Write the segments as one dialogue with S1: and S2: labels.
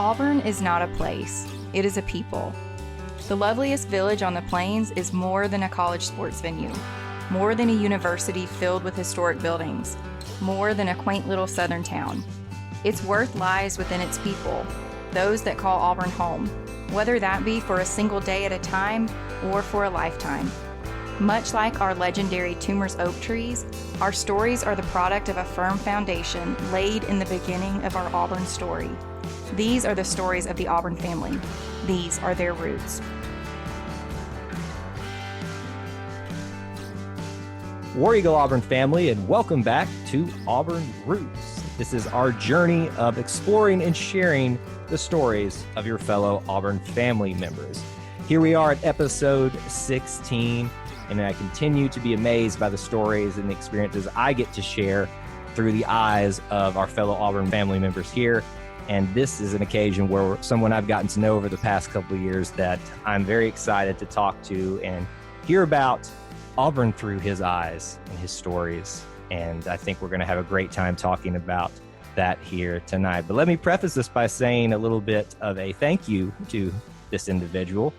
S1: Auburn is not a place, it is a people. The loveliest village on the plains is more than a college sports venue, more than a university filled with historic buildings, more than a quaint little southern town. Its worth lies within its people, those that call Auburn home, whether that be for a single day at a time or for a lifetime. Much like our legendary Toomer's oak trees, our stories are the product of a firm foundation laid in the beginning of our Auburn story. These are the stories of the Auburn family. These are their roots.
S2: War Eagle Auburn family, and welcome back to Auburn Roots. This is our journey of exploring and sharing the stories of your fellow Auburn family members. Here we are at episode 16, and I continue to be amazed by the stories and the experiences I get to share through the eyes of our fellow Auburn family members here. And this is an occasion where someone I've gotten to know over the past couple of years that I'm very excited to talk to and hear about Auburn through his eyes and his stories. And I think we're going to have a great time talking about that here tonight. But let me preface this by saying a little bit of a thank you to this individual.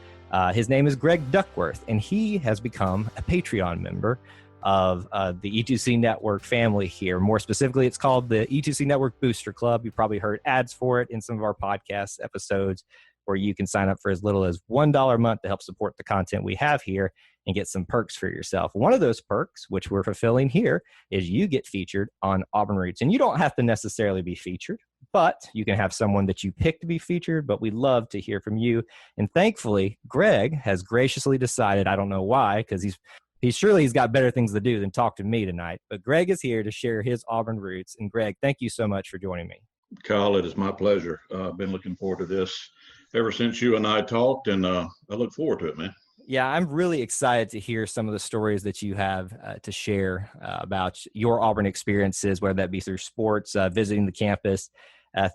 S2: His name is Greg Duckworth, and he has become a Patreon member of the E2C Network family here. More specifically, it's called the E2C Network Booster Club. You probably heard ads for it in some of our podcast episodes, where you can sign up for as little as $1 a month to help support the content we have here and get some perks for yourself. One of those perks, which we're fulfilling here, is you get featured on Auburn Roots. And you don't have to necessarily be featured, but you can have someone that you pick to be featured, but we'd love to hear from you. And thankfully, Greg has graciously decided, I don't know why, because he's got better things to do than talk to me tonight, but Greg is here to share his Auburn roots. And Greg, thank you so much for joining me.
S3: Kyle, it is my pleasure. I've been looking forward to this ever since you and I talked, and I look forward to it, man.
S2: Yeah, I'm really excited to hear some of the stories that you have to share about your Auburn experiences, whether that be through sports, visiting the campus,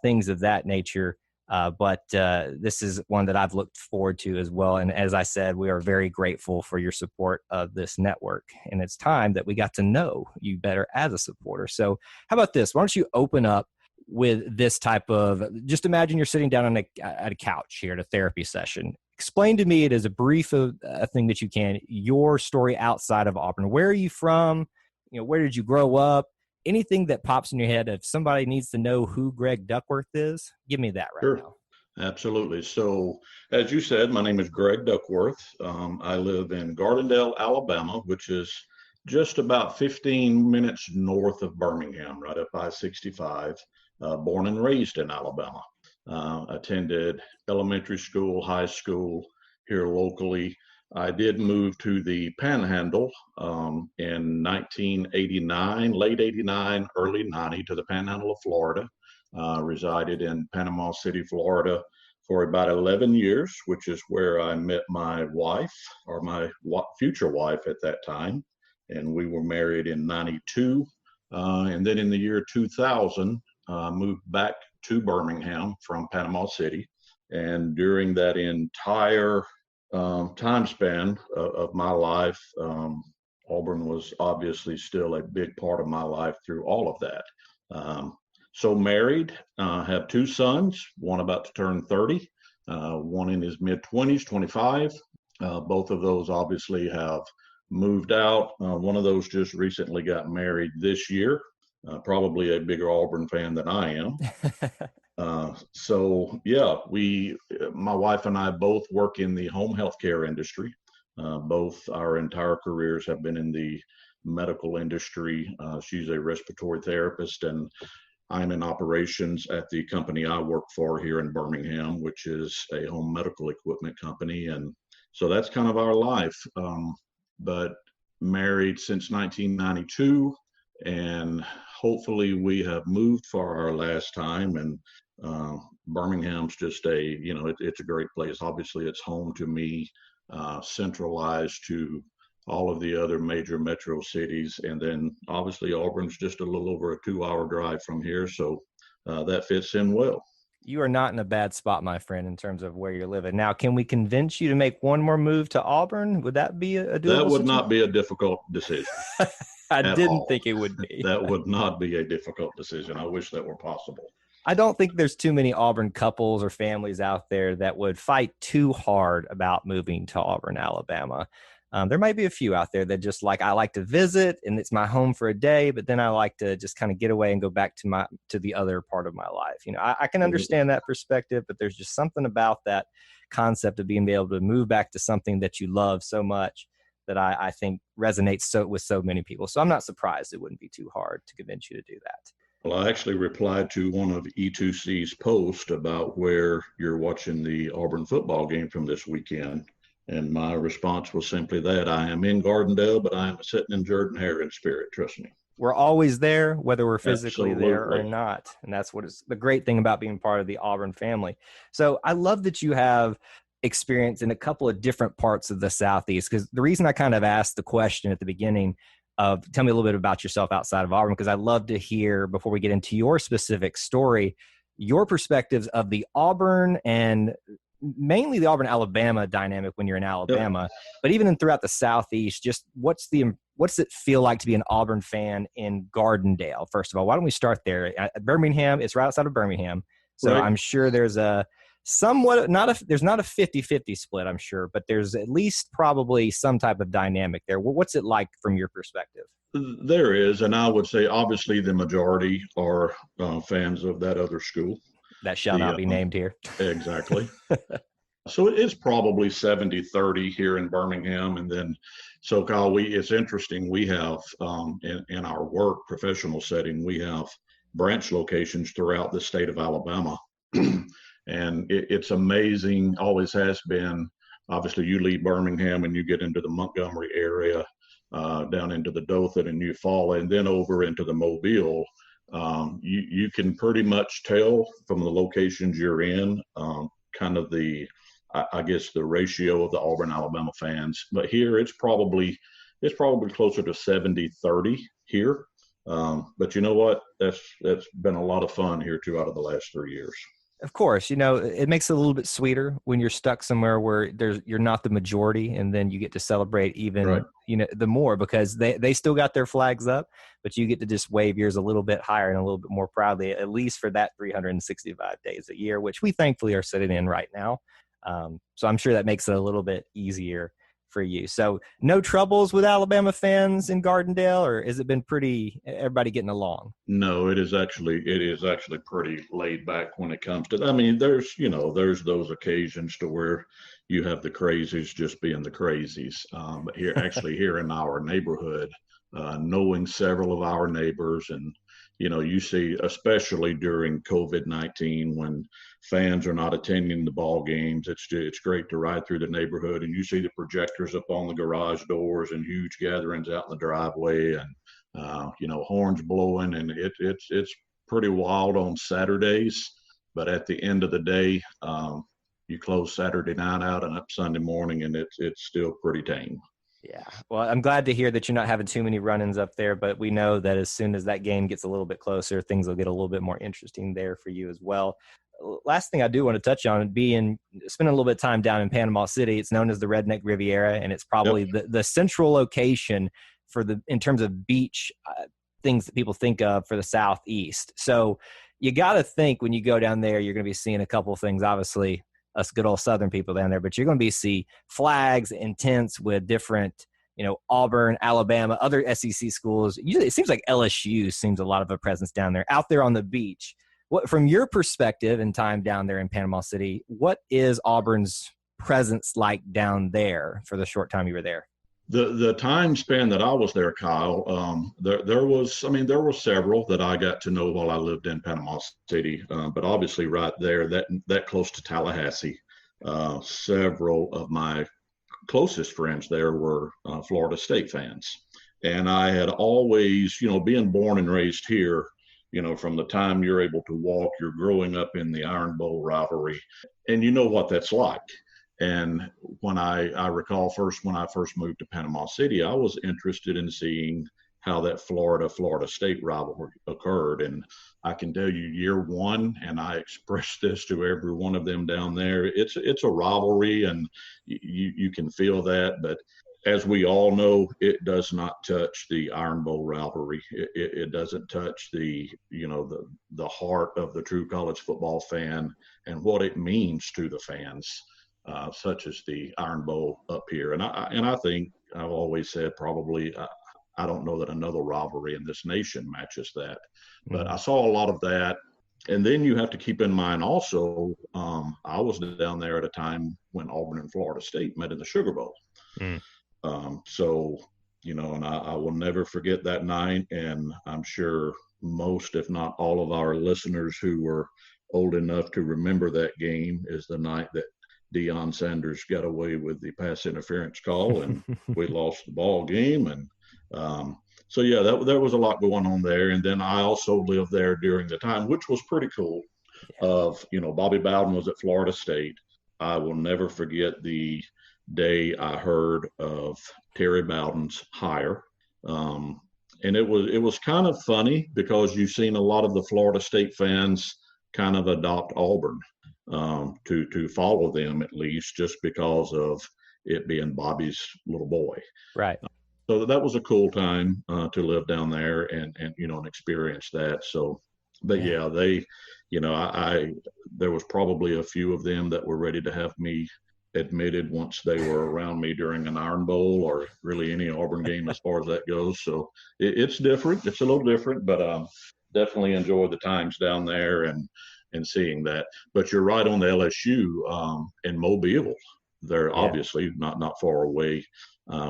S2: things of that nature. But this is one that I've looked forward to as well. And as I said, we are very grateful for your support of this network. And it's time that we got to know you better as a supporter. So how about this? Why don't you open up with this type of, just imagine you're sitting down at a couch here at a therapy session. Explain to me it as a brief thing that you can, your story outside of Auburn. Where are you from? Where did you grow up? Anything that pops in your head, if somebody needs to know who Greg Duckworth is, give me that right now.
S3: Absolutely. So, as you said, my name is Greg Duckworth. I live in Gardendale, Alabama, which is just about 15 minutes north of Birmingham, right up I-65. Born and raised in Alabama. Attended elementary school, high school here locally. I did move to the Panhandle in 1989, late 89, early 90, to the Panhandle of Florida. Resided in Panama City, Florida for about 11 years, which is where I met my wife, or my future wife at that time. And we were married in 92. And then in the year 2000, moved back to Birmingham from Panama City. And during that entire time span of my life, Auburn was obviously still a big part of my life through all of that. So married, have two sons, one about to turn 30, one in his mid-20s, 25. Both of those obviously have moved out. One of those just recently got married this year. Probably a bigger Auburn fan than I am. So yeah, my wife and I both work in the home healthcare industry. Both our entire careers have been in the medical industry. She's a respiratory therapist, and I'm in operations at the company I work for here in Birmingham, which is a home medical equipment company. And so that's kind of our life. But married since 1992. And hopefully we have moved for our last time. And Birmingham's just it's a great place. Obviously, it's home to me, centralized to all of the other major metro cities. And then obviously Auburn's just a little over a 2-hour drive from here. So that fits in well.
S2: You are not in a bad spot, my friend, in terms of where you're living. Now, can we convince you to make one more move to Auburn? Would that be a doable
S3: That would
S2: situation?
S3: not be a difficult decision.
S2: I didn't think it would be.
S3: That would not be a difficult decision. I wish that were possible.
S2: I don't think there's too many Auburn couples or families out there that would fight too hard about moving to Auburn, Alabama. There might be a few out there that just I like to visit and it's my home for a day, but then I like to just kind of get away and go back to the other part of my life. I can understand that perspective, but there's just something about that concept of being able to move back to something that you love so much that I think resonates with so many people. So I'm not surprised it wouldn't be too hard to convince you to do that.
S3: Well, I actually replied to one of E2C's posts about where you're watching the Auburn football game from this weekend. And my response was simply that I am in Gardendale, but I am sitting in Jordan-Hare in spirit. Trust me.
S2: We're always there, whether we're physically there or
S3: Absolutely.
S2: not. And that's what is the great thing about being part of the Auburn family. So I love that you have experience in a couple of different parts of the Southeast, because the reason I kind of asked the question at the beginning of tell me a little bit about yourself outside of Auburn, because I'd love to hear, before we get into your specific story, your perspectives of the Auburn and mainly the Auburn, Alabama dynamic when you're in Alabama,
S3: Yep.
S2: but even throughout the Southeast, just what's it feel like to be an Auburn fan in Gardendale? First of all, why don't we start there? Birmingham, it's right outside of Birmingham. So
S3: Right.
S2: I'm sure there's a somewhat, there's not a 50-50 split, I'm sure, but there's at least probably some type of dynamic there. What's it like from your perspective?
S3: There is, and I would say obviously the majority are fans of that other school.
S2: That shall not be named here.
S3: Exactly. So it is probably 70-30 here in Birmingham. And then, so Kyle, it's interesting. We have, in our work professional setting, we have branch locations throughout the state of Alabama. And it's amazing, always has been. Obviously, you leave Birmingham and you get into the Montgomery area, down into the Dothan and Eufaula, and then over into the Mobile. You can pretty much tell from the locations you're in, kind of I guess the ratio of the Auburn, Alabama fans. But here it's probably closer to 70-30 here. But you know what? That's been a lot of fun here 2 out of the last 3 years.
S2: Of course, it makes it a little bit sweeter when you're stuck somewhere where you're not the majority, and then you get to celebrate even,
S3: Right.
S2: The more, because they still got their flags up, but you get to just wave yours a little bit higher and a little bit more proudly, at least for that 365 days a year, which we thankfully are sitting in right now. So I'm sure that makes it a little bit easier for you. So no troubles with Alabama fans in Gardendale, or has it been everybody getting along?
S3: No, it is actually pretty laid back when it comes to. I mean, there's those occasions to where you have the crazies just being the crazies. But here in our neighborhood, knowing several of our neighbors, and you see, especially during COVID-19, when fans are not attending the ball games, it's great to ride through the neighborhood and you see the projectors up on the garage doors and huge gatherings out in the driveway, and horns blowing, and it's pretty wild on Saturdays. But at the end of the day, you close Saturday night out and up Sunday morning, and it's still pretty tame.
S2: Yeah. Well, I'm glad to hear that you're not having too many run-ins up there, but we know that as soon as that game gets a little bit closer, things will get a little bit more interesting there for you as well. Last thing I do want to touch on, spending a little bit of time down in Panama City. It's known as the Redneck Riviera, and it's probably the central location in terms of beach things that people think of for the Southeast. So you got to think when you go down there, you're going to be seeing a couple of things, obviously, us good old Southern people down there, but you're going to see flags and tents with different, Auburn, Alabama, other SEC schools. Usually it seems like LSU seems a lot of a presence down there, out there on the beach. What, from your perspective and time down there in Panama City, what is Auburn's presence like down there for the short time you were there?
S3: The time span that I was there, Kyle, there were several that I got to know while I lived in Panama City, but obviously right there, that close to Tallahassee, several of my closest friends there were Florida State fans. And I had always, being born and raised here, from the time you're able to walk, you're growing up in the Iron Bowl rivalry, and you know what that's like. And when I recall when I first moved to Panama City, I was interested in seeing how that Florida State rivalry occurred. And I can tell you, year one, and I expressed this to every one of them down there, it's a rivalry, and you can feel that. But as we all know, it does not touch the Iron Bowl rivalry. It doesn't touch the heart of the true college football fan and what it means to the fans, such as the Iron Bowl up here. And I think I've always said probably I don't know that another rivalry in this nation matches that, but I saw a lot of that. And then you have to keep in mind also, I was down there at a time when Auburn and Florida State met in the Sugar Bowl. So, and I will never forget that night. And I'm sure most, if not all of our listeners who were old enough to remember that game is the night that Deion Sanders got away with the pass interference call and we lost the ball game. And so, yeah, there was a lot going on there. And then I also lived there during the time, which was pretty cool, of, Bobby Bowden was at Florida State. I will never forget the day I heard of Terry Bowden's hire. And it was kind of funny because you've seen a lot of the Florida State fans kind of adopt Auburn to follow them, at least, just because of it being Bobby's little boy.
S2: Right.
S3: So that was a cool time to live down there and experience that. So, but yeah, they, there was probably a few of them that were ready to have me admitted once they were around me during an Iron Bowl or really any Auburn game as far as that goes. So it's different. It's a little different, but definitely enjoy the times down there and seeing that. But you're right on the LSU in Mobile. They're obviously not far away.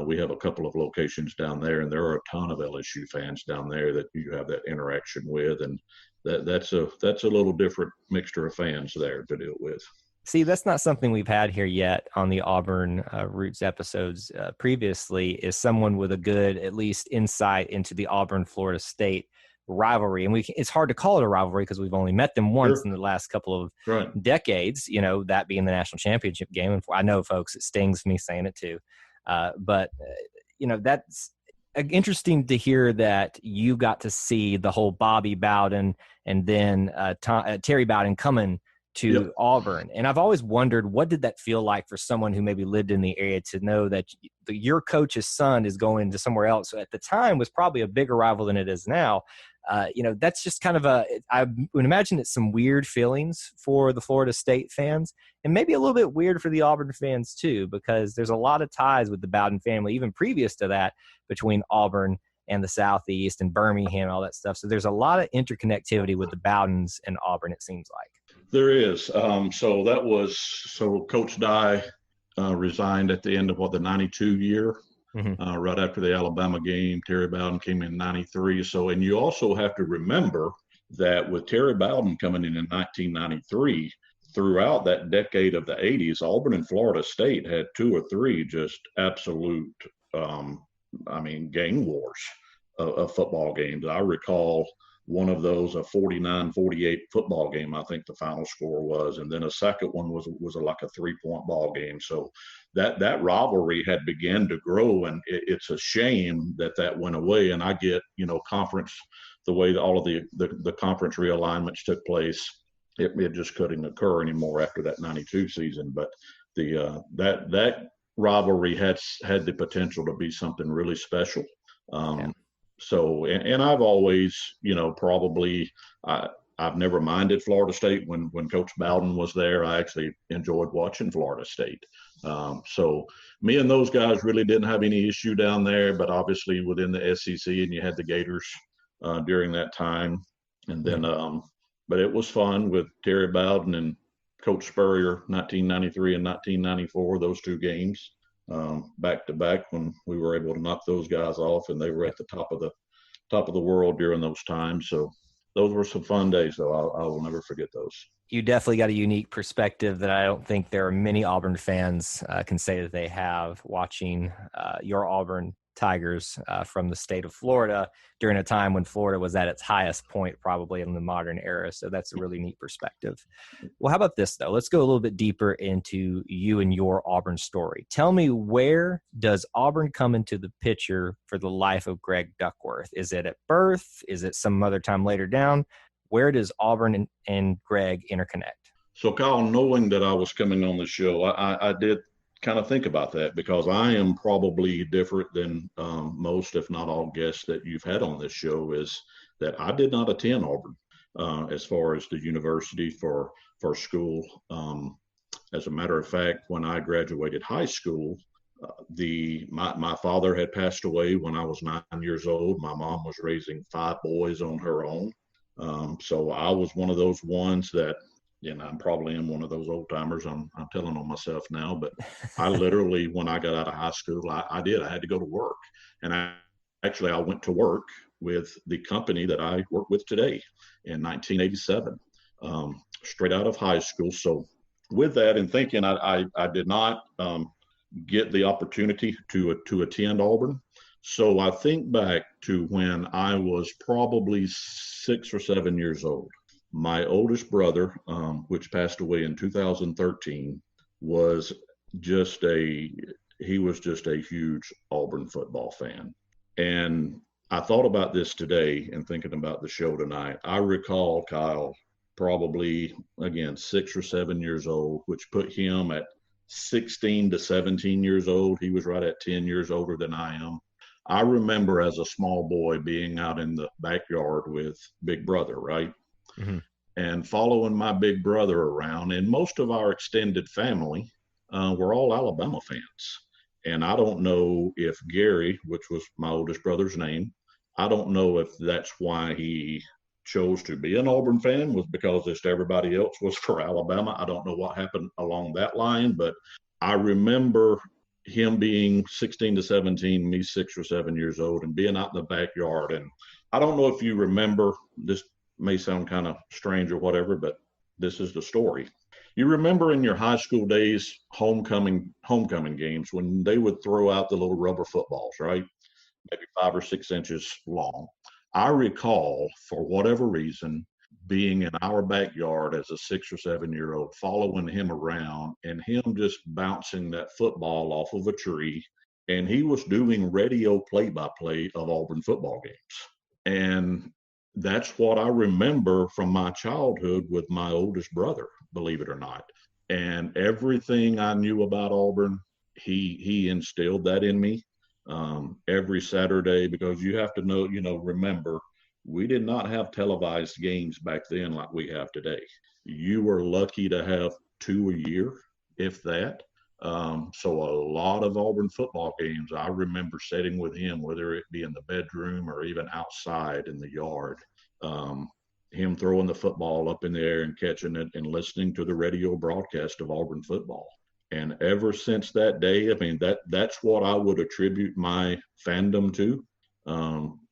S3: We have a couple of locations down there, and there are a ton of LSU fans down there that you have that interaction with, and that's a little different mixture of fans there to deal with.
S2: See, that's not something we've had here yet on the Auburn Roots episodes previously, is someone with a good, at least, insight into the Auburn-Florida State rivalry. And it's hard to call it a rivalry because we've only met them once in the last couple of decades, that being the national championship game. And I know, folks, it stings me saying it too. But that's interesting to hear that you got to see the whole Bobby Bowden and then Terry Bowden coming to Auburn. And I've always wondered, what did that feel like for someone who maybe lived in the area to know that your coach's son is going to somewhere else? So at the time was probably a bigger rival than it is now. That's just kind of I would imagine it's some weird feelings for the Florida State fans and maybe a little bit weird for the Auburn fans too, because there's a lot of ties with the Bowden family, even previous to that, between Auburn and the Southeast and Birmingham, all that stuff. So there's a lot of interconnectivity with the Bowdens and Auburn, it seems like.
S3: There is. So Coach Dye resigned at the end of the 92 year, right after the Alabama game. Terry Bowden came in 93. So, and you also have to remember that with Terry Bowden coming in 1993, throughout that decade of the 80s, Auburn and Florida State had two or three just absolute, gang wars of football games. I recall one of those, a 49-48 football game, I think the final score was. And then a second one was like a 3-point ball game. So that rivalry had begun to grow, and it's a shame that went away. And I get, conference, the way that all of the conference realignments took place, it just couldn't occur anymore after that 92 season. But that rivalry had the potential to be something really special. So, and I've always, probably, I've never minded Florida State. When Coach Bowden was there, I actually enjoyed watching Florida State. So me and those guys really didn't have any issue down there, but obviously within the SEC, and you had the Gators during that time. And then, but it was fun with Terry Bowden and Coach Spurrier, 1993 and 1994, those two games. Back to back, when we were able to knock those guys off, and they were at the top of the world during those times. So those were some fun days, though. I will never forget those. You
S2: definitely got a unique perspective that I don't think there are many Auburn fans can say that they have, watching your Auburn Tigers from the state of Florida during a time when Florida was at its highest point probably in the modern era. So that's a really neat perspective. Well, how about this, though? Let's go a little bit deeper into you and your Auburn story. Tell me, where does Auburn come into the picture for the life of Greg Duckworth? Is it at birth? Is it some other time later down? Where does Auburn and Greg interconnect?
S3: So, Kyle, knowing that I was coming on the show, I did kind of think about that, because I am probably different than most, if not all, guests that you've had on this show, is that I did not attend Auburn as far as the university for school. As a matter of fact, when I graduated high school, my father had passed away when I was 9 years old. My mom was raising five boys on her own. So I was one of those ones that, and I probably am one of those old timers. I'm telling on myself now, but I literally, when I got out of high school, I had to go to work. And I went to work with the company that I work with today in 1987, straight out of high school. So with that and thinking, I did not get the opportunity to attend Auburn. So I think back to when I was probably 6 or 7 years old. My oldest brother, which passed away in 2013, was just a huge Auburn football fan. And I thought about this today and thinking about the show tonight. I recall Kyle probably, again, 6 or 7 years old, which put him at 16 to 17 years old. He was right at 10 years older than I am. I remember as a small boy being out in the backyard with Big Brother, right? Mm-hmm. And following my big brother around, and most of our extended family were all Alabama fans. And I don't know if Gary, which was my oldest brother's name, I don't know if that's why he chose to be an Auburn fan, was because just everybody else was for Alabama. I don't know what happened along that line, but I remember him being 16 to 17, me 6 or 7 years old, and being out in the backyard. And I don't know if you remember, this may sound kind of strange or whatever, but this is the story. You remember in your high school days, homecoming games, when they would throw out the little rubber footballs, right? Maybe 5 or 6 inches long. I recall, for whatever reason, being in our backyard as a 6 or 7 year old, following him around and him just bouncing that football off of a tree. And he was doing radio play-by-play of Auburn football games. And that's what I remember from my childhood with my oldest brother, believe it or not. And everything I knew about Auburn, he instilled that in me every Saturday, because you have to remember, we did not have televised games back then like we have today. You were lucky to have 2 a year, if that. So a lot of Auburn football games, I remember sitting with him, whether it be in the bedroom or even outside in the yard, him throwing the football up in the air and catching it and listening to the radio broadcast of Auburn football. And ever since that day, I mean, that's what I would attribute my fandom to,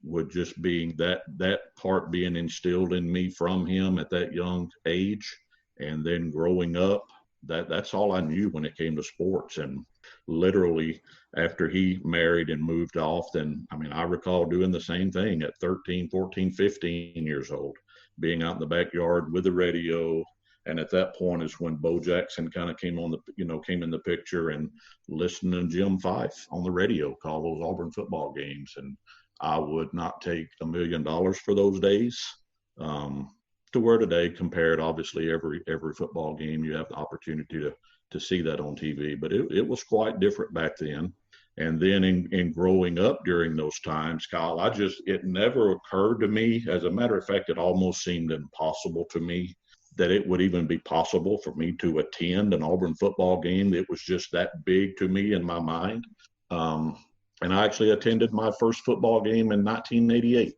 S3: would just being that part being instilled in me from him at that young age. And then growing up, that's all I knew when it came to sports. And literally after he married and moved off, then, I mean, I recall doing the same thing at 13, 14, 15 years old, being out in the backyard with the radio. And at that point is when Bo Jackson kind of came in the picture, and listening to Jim Fife on the radio call those Auburn football games. And I would not take $1 million for those days. To where today, compared, obviously every football game, you have the opportunity to see that on TV, but it was quite different back then. And then in growing up during those times, Kyle, it never occurred to me. As a matter of fact, it almost seemed impossible to me that it would even be possible for me to attend an Auburn football game. It was just that big to me in my mind. And I actually attended my first football game in 1988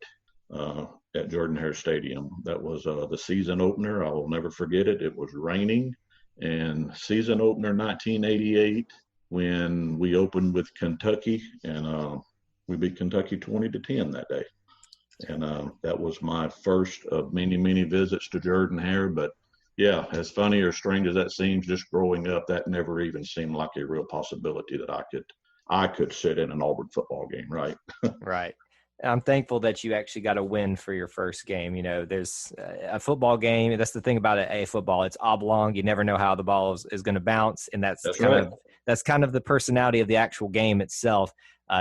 S3: at Jordan-Hare Stadium. That was the season opener. I will never forget it. It was raining, and season opener 1988, when we opened with Kentucky, and we beat Kentucky 20-10 that day. And that was my first of many, many visits to Jordan-Hare. But yeah, as funny or strange as that seems, just growing up, that never even seemed like a real possibility that I could sit in an Auburn football game, right?
S2: Right. I'm thankful that you actually got a win for your first game. You know, there's a football game. That's the thing about a football. It's oblong. You never know how the ball is going to bounce. And that's kind of the personality of the actual game itself.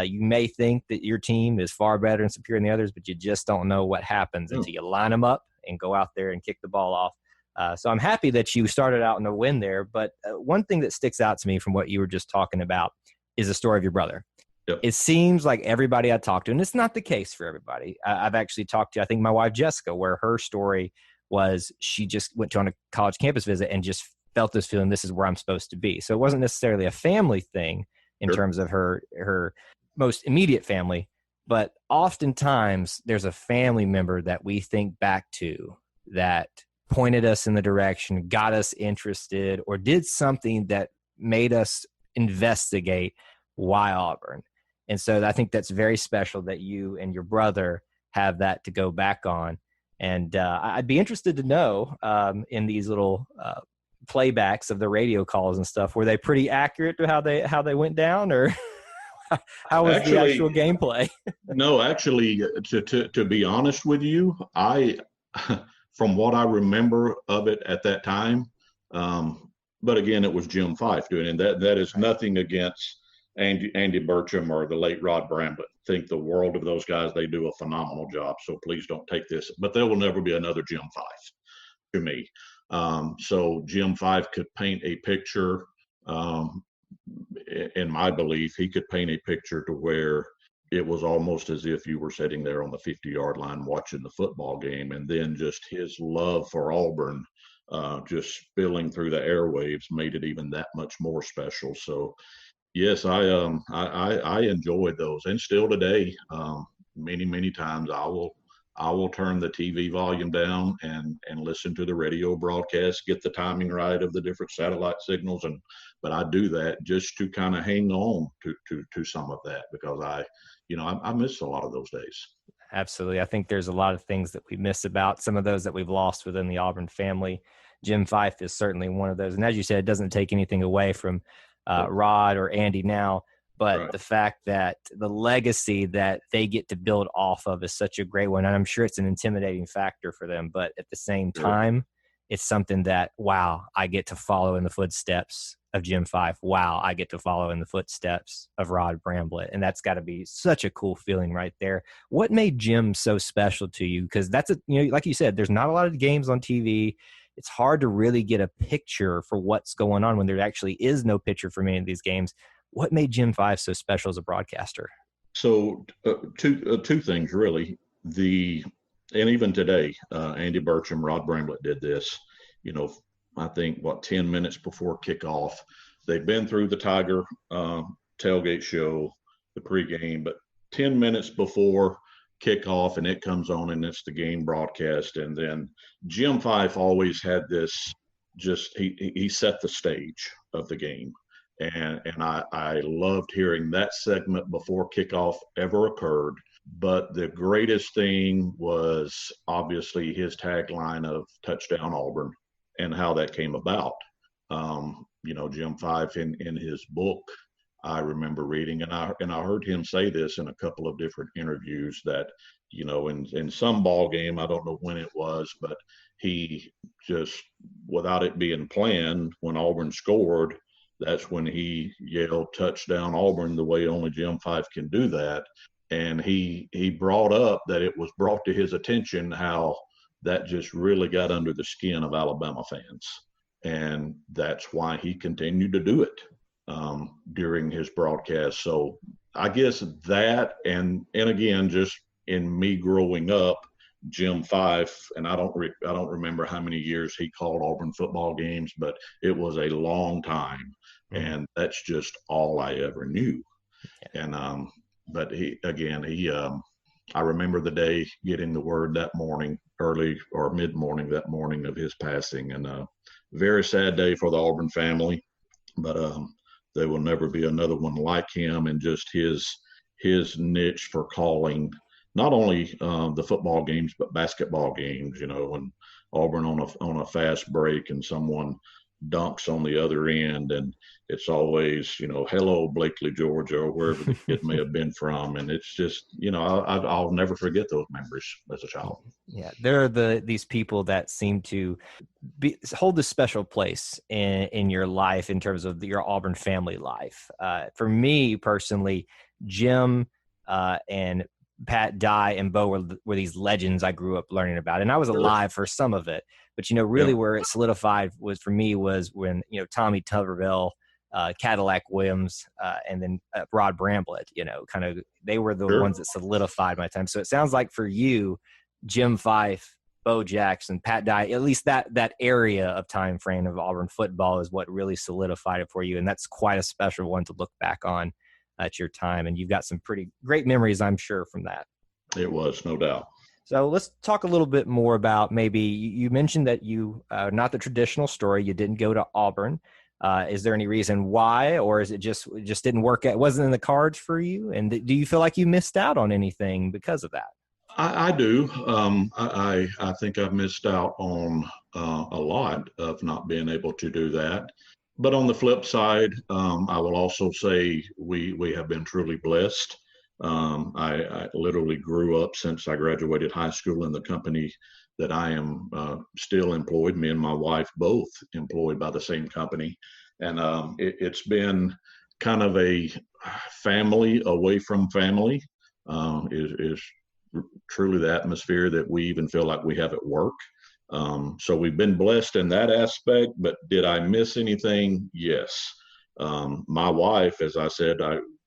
S2: You may think that your team is far better and superior than the others, but you just don't know what happens until you line them up and go out there and kick the ball off. So I'm happy that you started out in a win there. But one thing that sticks out to me from what you were just talking about is the story of your brother.
S3: Yep.
S2: It seems like everybody I talked to, and it's not the case for everybody. I've actually talked to, I think, my wife, Jessica, where her story was she just went on a college campus visit and just felt this feeling, this is where I'm supposed to be. So it wasn't necessarily a family thing in
S3: Sure.
S2: terms of her most immediate family, but oftentimes there's a family member that we think back to that pointed us in the direction, got us interested, or did something that made us investigate why Auburn. And so I think that's very special that you and your brother have that to go back on. And I'd be interested to know in these little playbacks of the radio calls and stuff, were they pretty accurate to how they went down, or how was the actual gameplay?
S3: No, actually, to be honest with you, from what I remember of it at that time, but again, it was Jim Fife doing it. And that is nothing against Andy Burcham or the late Rod Bramblett. Think the world of those guys. They do a phenomenal job. So please don't take this, but there will never be another Jim Fife to me. So Jim Fife could paint a picture. In my belief, he could paint a picture to where it was almost as if you were sitting there on the 50-yard line watching the football game, and then just his love for Auburn just spilling through the airwaves made it even that much more special. So yes, I enjoyed those, and still today, many times I will turn the TV volume down and listen to the radio broadcast, get the timing right of the different satellite signals, but I do that just to kind of hang on to some of that, because I miss a lot of those days.
S2: Absolutely. I think there's a lot of things that we miss about some of those that we've lost within the Auburn family. Jim Fife is certainly one of those. And as you said, it doesn't take anything away from Rod or Andy now, but
S3: Right.
S2: The fact that the legacy that they get to build off of is such a great one. And I'm sure it's an intimidating factor for them, but at the same time, it's something that, wow, I get to follow in the footsteps of Jim Fife. Wow, I get to follow in the footsteps of Rod Bramblett. And that's got to be such a cool feeling right there. What made Jim so special to you? Because that's like you said, there's not a lot of games on TV. It's hard to really get a picture for what's going on when there actually is no picture for many of these games. What made Jim Fife so special as a broadcaster?
S3: So two things really. And even today, Andy Burcham, Rod Bramblett did this. I think 10 minutes before kickoff, they've been through the Tiger tailgate show, the pregame, but 10 minutes before kickoff, and it comes on, and it's the game broadcast. And then Jim Fife always had this. He set the stage of the game. And I loved hearing that segment before kickoff ever occurred. But the greatest thing was obviously his tagline of "Touchdown Auburn" and how that came about. Jim Fife in his book, I remember reading, and I heard him say this in a couple of different interviews that, in some ball game, I don't know when it was, but he just, without it being planned, when Auburn scored, that's when he yelled "Touchdown Auburn" the way only Jim Fife can do that. And he brought up that it was brought to his attention how that just really got under the skin of Alabama fans. And that's why he continued to do it during his broadcast. So I guess that, and again, just in me growing up, Jim Fife, and I don't remember how many years he called Auburn football games, but it was a long time. And that's just all I ever knew. And but I remember the day getting the word that morning, early or mid-morning that morning, of his passing, and a very sad day for the Auburn family. But there will never be another one like him, and just his niche for calling not only the football games but basketball games. When Auburn on a fast break and someone dunks on the other end, and it's always hello Blakely, Georgia, or wherever the kid may have been from. And it's just I'll never forget those memories as a child.
S2: Yeah, there are these people that seem to hold a special place in your life in terms of your Auburn family life. For me personally, Jim and Pat, Dye, and Bo were these legends I grew up learning about. And I was alive for some of it. But, really where it solidified was for me was when, Tommy Tuberville, Cadillac Williams, and then Rod Bramblett, kind of they were the ones that solidified my time. So it sounds like for you, Jim Fife, Bo Jackson, Pat Dye, at least that area of time frame of Auburn football is what really solidified it for you. And that's quite a special one to look back on at your time. And you've got some pretty great memories, I'm sure, from that.
S3: It was, no doubt.
S2: So let's talk a little bit more about maybe you mentioned that you, not the traditional story, you didn't go to Auburn. Is there any reason why, or is it just didn't work out? It wasn't in the cards for you? And do you feel like you missed out on anything because of that?
S3: I do. I think I've missed out on a lot of not being able to do that. But on the flip side, I will also say we have been truly blessed. I literally grew up since I graduated high school in the company that I am still employed. Me and my wife both employed by the same company. And it's been kind of a family away from family is truly the atmosphere that we even feel like we have at work. So we've been blessed in that aspect, but did I miss anything? Yes. My wife, as I said,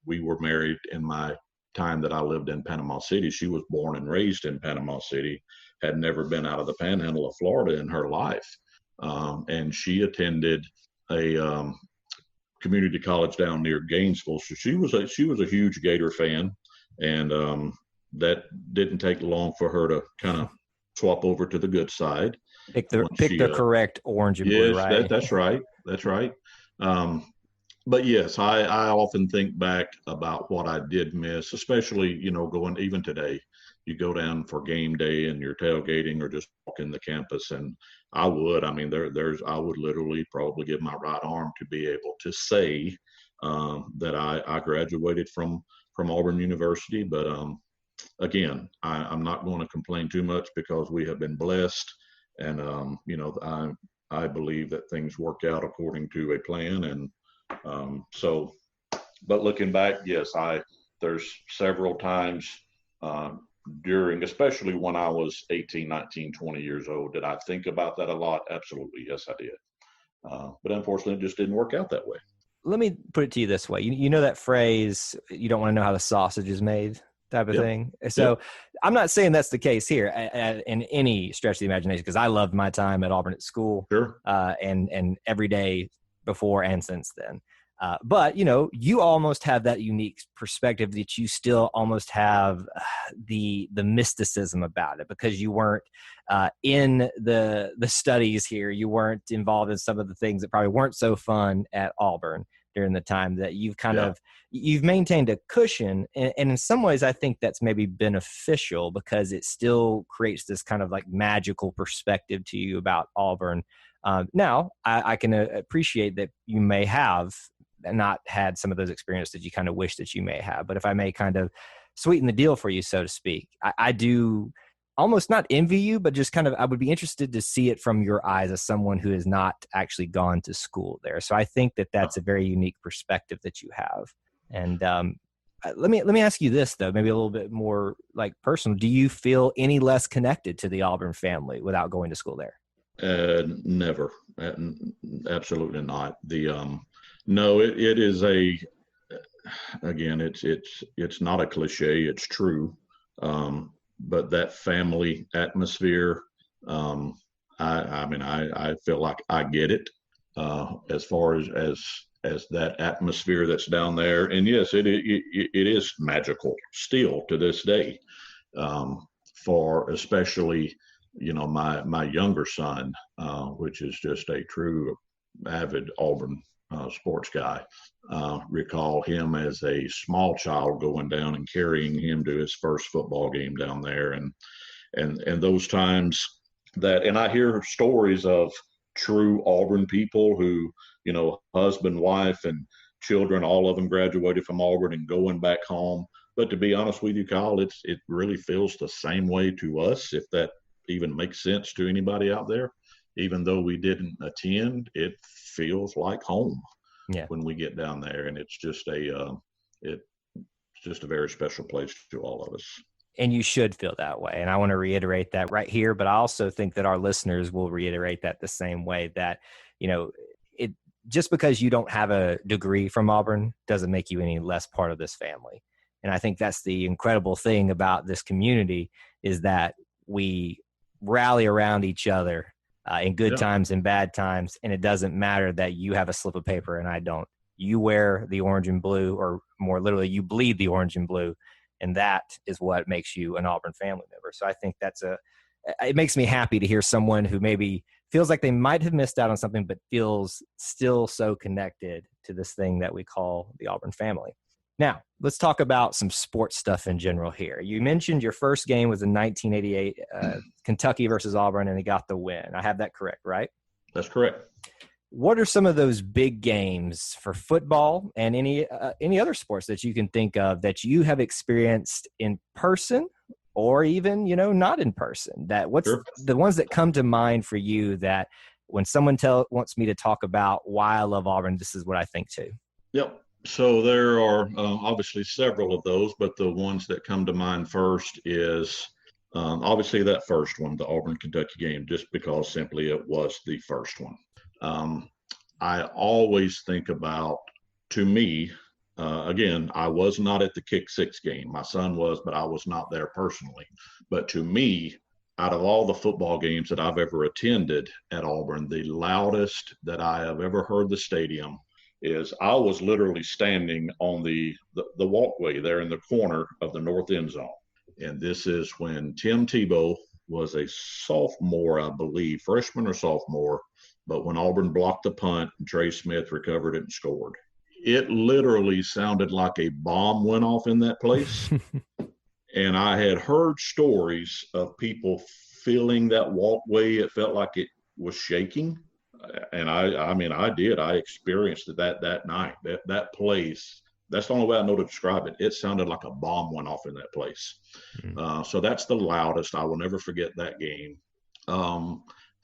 S3: we were married in my time that I lived in Panama City. She was born and raised in Panama City, had never been out of the panhandle of Florida in her life. And she attended a community college down near Gainesville. So she was a huge Gator fan. And that didn't take long for her to kind of swap over to the good side.
S2: Pick the correct orange and blue, right?
S3: That's right. That's right. But yes, I often think back about what I did miss, especially, going even today, you go down for game day and you're tailgating or just walking the campus. And I would literally probably give my right arm to be able to say that I graduated from Auburn University. But again, I'm not going to complain too much because we have been blessed. And, I believe that things work out according to a plan. And but looking back, yes, there's several times especially when I was 18, 19, 20 years old, did I think about that a lot? Absolutely. Yes, I did. But unfortunately, it just didn't work out that way.
S2: Let me put it to you this way. You know that phrase, you don't want to know how the sausage is made type of thing. So I'm not saying that's the case here in any stretch of the imagination, because I loved my time at Auburn at school.
S3: Sure.
S2: And every day before and since then. But, you almost have that unique perspective that you still almost have the mysticism about it, because you weren't in the studies here. You weren't involved in some of the things that probably weren't so fun at Auburn during the time that you've you've maintained a cushion. And in some ways, I think that's maybe beneficial, because it still creates this kind of like magical perspective to you about Auburn. Now, I can appreciate that you may have not had some of those experiences that you kind of wish that you may have. But if I may kind of sweeten the deal for you, so to speak, I do almost not envy you, but just kind of I would be interested to see it from your eyes as someone who has not actually gone to school there. So I think that that's a very unique perspective that you have. And let me ask you this, though, maybe a little bit more like personal. Do you feel any less connected to the Auburn family without going to school there?
S3: Never. Absolutely not. No, it is again, it's not a cliche, it's true. But that family atmosphere, I feel like I get it, as far as that atmosphere that's down there. And yes, it is magical still to this day, for especially, my younger son, which is just a true avid Auburn sports guy. Recall him as a small child going down and carrying him to his first football game down there, and those times and I hear stories of true Auburn people who, husband, wife, and children, all of them graduated from Auburn and going back home. But to be honest with you, Kyle, it really feels the same way to us, if that even makes sense to anybody out there. Even though we didn't attend, it feels like home when we get down there, and it's just a very special place to all of us.
S2: And you should feel that way. And I want to reiterate that right here, but I also think that our listeners will reiterate that the same way, that, it just because you don't have a degree from Auburn doesn't make you any less part of this family. And I think that's the incredible thing about this community, is that we rally around each other in good times and bad times. And it doesn't matter that you have a slip of paper and I don't. You wear the orange and blue, or more literally, you bleed the orange and blue. And that is what makes you an Auburn family member. So I think it makes me happy to hear someone who maybe feels like they might have missed out on something, but feels still so connected to this thing that we call the Auburn family. Now, let's talk about some sports stuff in general here. You mentioned your first game was in 1988, Kentucky versus Auburn, and they got the win. I have that correct, right?
S3: That's correct.
S2: What are some of those big games for football and any other sports that you can think of that you have experienced in person, or even, not in person? What's
S3: Sure.
S2: the ones that come to mind for you, that when someone wants me to talk about why I love Auburn, this is what I think too?
S3: Yep. So there are obviously several of those, but the ones that come to mind first is obviously that first one, the Auburn-Kentucky game, just because simply it was the first one. I always think about, to me, again, I was not at the Kick Six game. My son was, but I was not there personally. But to me, out of all the football games that I've ever attended at Auburn, the loudest that I have ever heard the stadium is I was literally standing on the walkway there in the corner of the north end zone. And this is when Tim Tebow was a sophomore, I believe, freshman or sophomore, but when Auburn blocked the punt, Trey Smith recovered it and scored. It literally sounded like a bomb went off in that place. And I had heard stories of people feeling that walkway. It felt like it was shaking. And I did. I experienced that night. That place, that's the only way I know to describe it. It sounded like a bomb went off in that place. Mm-hmm. So that's the loudest. I will never forget that game.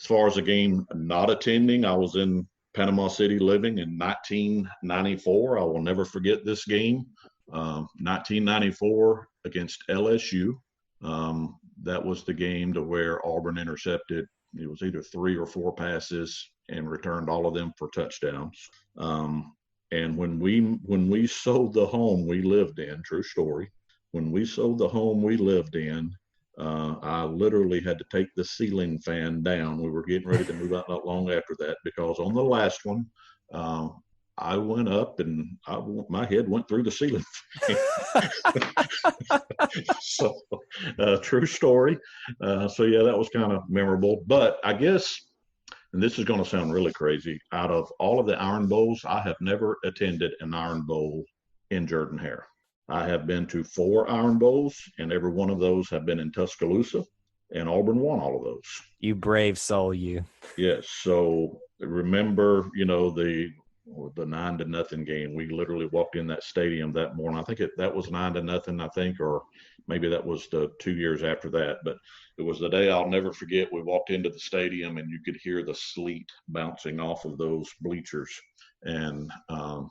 S3: As far as a game not attending, I was in Panama City living in 1994. I will never forget this game. 1994 against LSU. That was the game to where Auburn intercepted, it was either 3 or 4 passes and returned all of them for touchdowns. And when we sold the home we lived in, true story, when we sold the home we lived in, I literally had to take the ceiling fan down. We were getting ready to move out not long after that, because on the last one, I went up and my head went through the ceiling fan. So, true story. So yeah, that was kind of memorable. But I guess, and this is going to sound really crazy, out of all of the Iron Bowls, I have never attended an Iron Bowl in Jordan-Hare. I have been to 4 Iron Bowls, and every one of those have been in Tuscaloosa, and Auburn won all of those.
S2: You brave soul, you.
S3: Yes. So remember, the 9-0 game. We literally walked in that stadium that morning. I think that was 9-0, I think, or maybe that was the 2 years after that. But it was the day I'll never forget. We walked into the stadium and you could hear the sleet bouncing off of those bleachers. And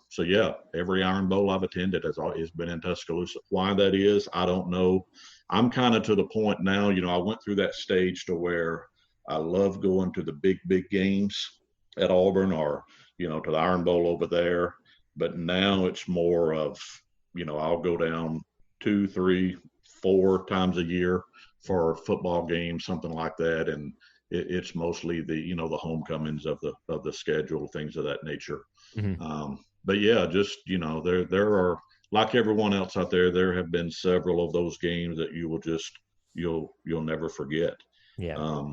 S3: so, yeah, every Iron Bowl I've attended has been in Tuscaloosa. Why that is, I don't know. I'm kind of to the point now, I went through that stage to where I love going to the big games at Auburn, or to the Iron Bowl over there. But now it's more of, I'll go down 2, 3, 4 times a year for a football game, something like that. And it's mostly the homecomings of the schedule, things of that nature. Mm-hmm. But yeah, just, there are, like everyone else out there, there have been several of those games that you'll never forget.
S2: Yeah.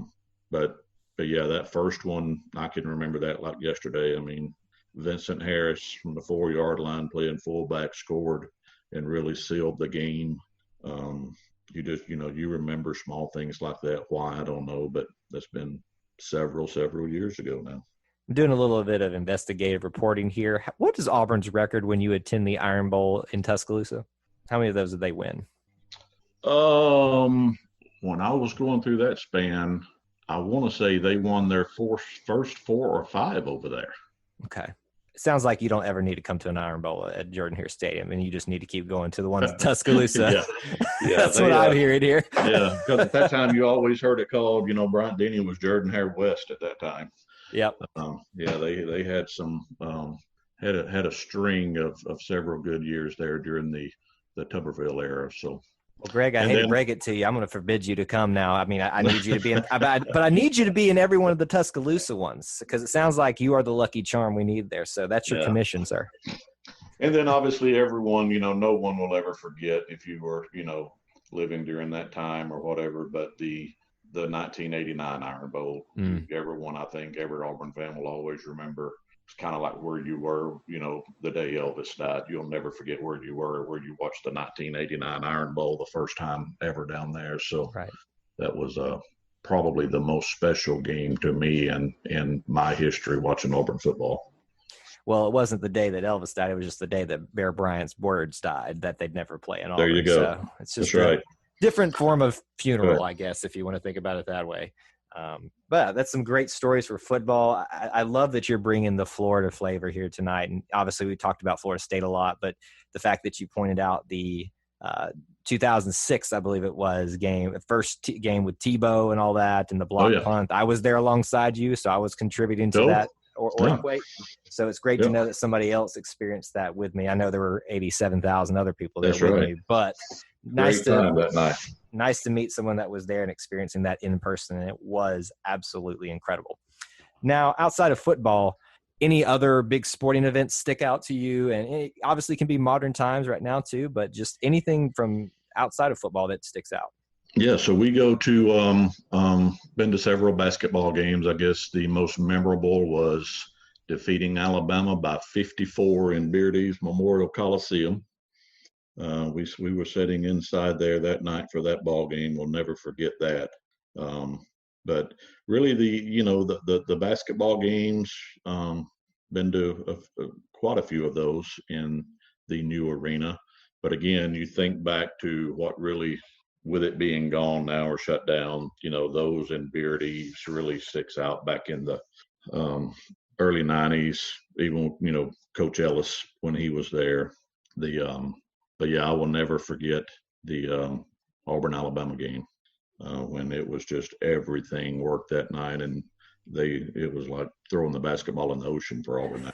S3: But yeah, that first one, I can remember that like yesterday. I mean, Vincent Harris from the 4-yard line playing fullback scored and really sealed the game. You just, you remember small things like that. Why, I don't know, but that's been several years ago now.
S2: I'm doing a little bit of investigative reporting here. What is Auburn's record when you attend the Iron Bowl in Tuscaloosa? How many of those did they win?
S3: When I was going through that span, I want to say they won their first 4 or 5 over there.
S2: Okay. sounds like you don't ever need to come to an Iron Bowl at Jordan-Hare Stadium, and you just need to keep going to the ones in Tuscaloosa.
S3: Yeah,
S2: That's what I'm hearing here.
S3: Yeah, because at that time you always heard it called, Bryant Denny was Jordan-Hare West at that time.
S2: Yep.
S3: Yeah, they had some had a string of several good years there during the Tuberville era. So.
S2: Well, Greg, I hate to break it to you. I'm going to forbid you to come now. I mean, I need you to be in, but I need you to be in every one of the Tuscaloosa ones, because it sounds like you are the lucky charm we need there. So that's your commission, sir.
S3: And then obviously everyone, no one will ever forget, if you were, living during that time or whatever, but the 1989 Iron Bowl, everyone, I think every Auburn fan will always remember. It's kind of like where you were, the day Elvis died. You'll never forget where you were, where you watched the 1989 Iron Bowl the first time ever down there. So that was probably the most special game to me and in my history watching Auburn football.
S2: Well, it wasn't the day that Elvis died. It was just the day that Bear Bryant's words died, that they'd never play in Auburn.
S3: There you go.
S2: So it's just a different form of funeral, I guess, if you want to think about it that way. But that's some great stories for football. I love that you're bringing the Florida flavor here tonight. And obviously we talked about Florida State a lot, but the fact that you pointed out the 2006, I believe it was, first game with Tebow and all that, and the block punt. I was there alongside you, so I was contributing to that earthquake. So it's great to know that somebody else experienced that with me. I know there were 87,000 other people there with me, but nice to meet someone that was there and experiencing that in person, and it was absolutely incredible. Now, outside of football, any other big sporting events stick out to you? And it obviously can be modern times right now too, but just anything from outside of football that sticks out.
S3: Yeah, so we go to been to several basketball games. I guess the most memorable was defeating Alabama by 54 in Beardy's Memorial Coliseum. We were sitting inside there that night for that ball game. We'll never forget that. But really, the basketball games, been to quite a few of those in the new arena. But again, you think back to what really, with it being gone now or shut down, those in Beardy's really sticks out back in the early 90s, even, Coach Ellis when he was there. But yeah, I will never forget the Auburn, Alabama game when it was just everything worked that night, and it was like throwing the basketball in the ocean for Auburn.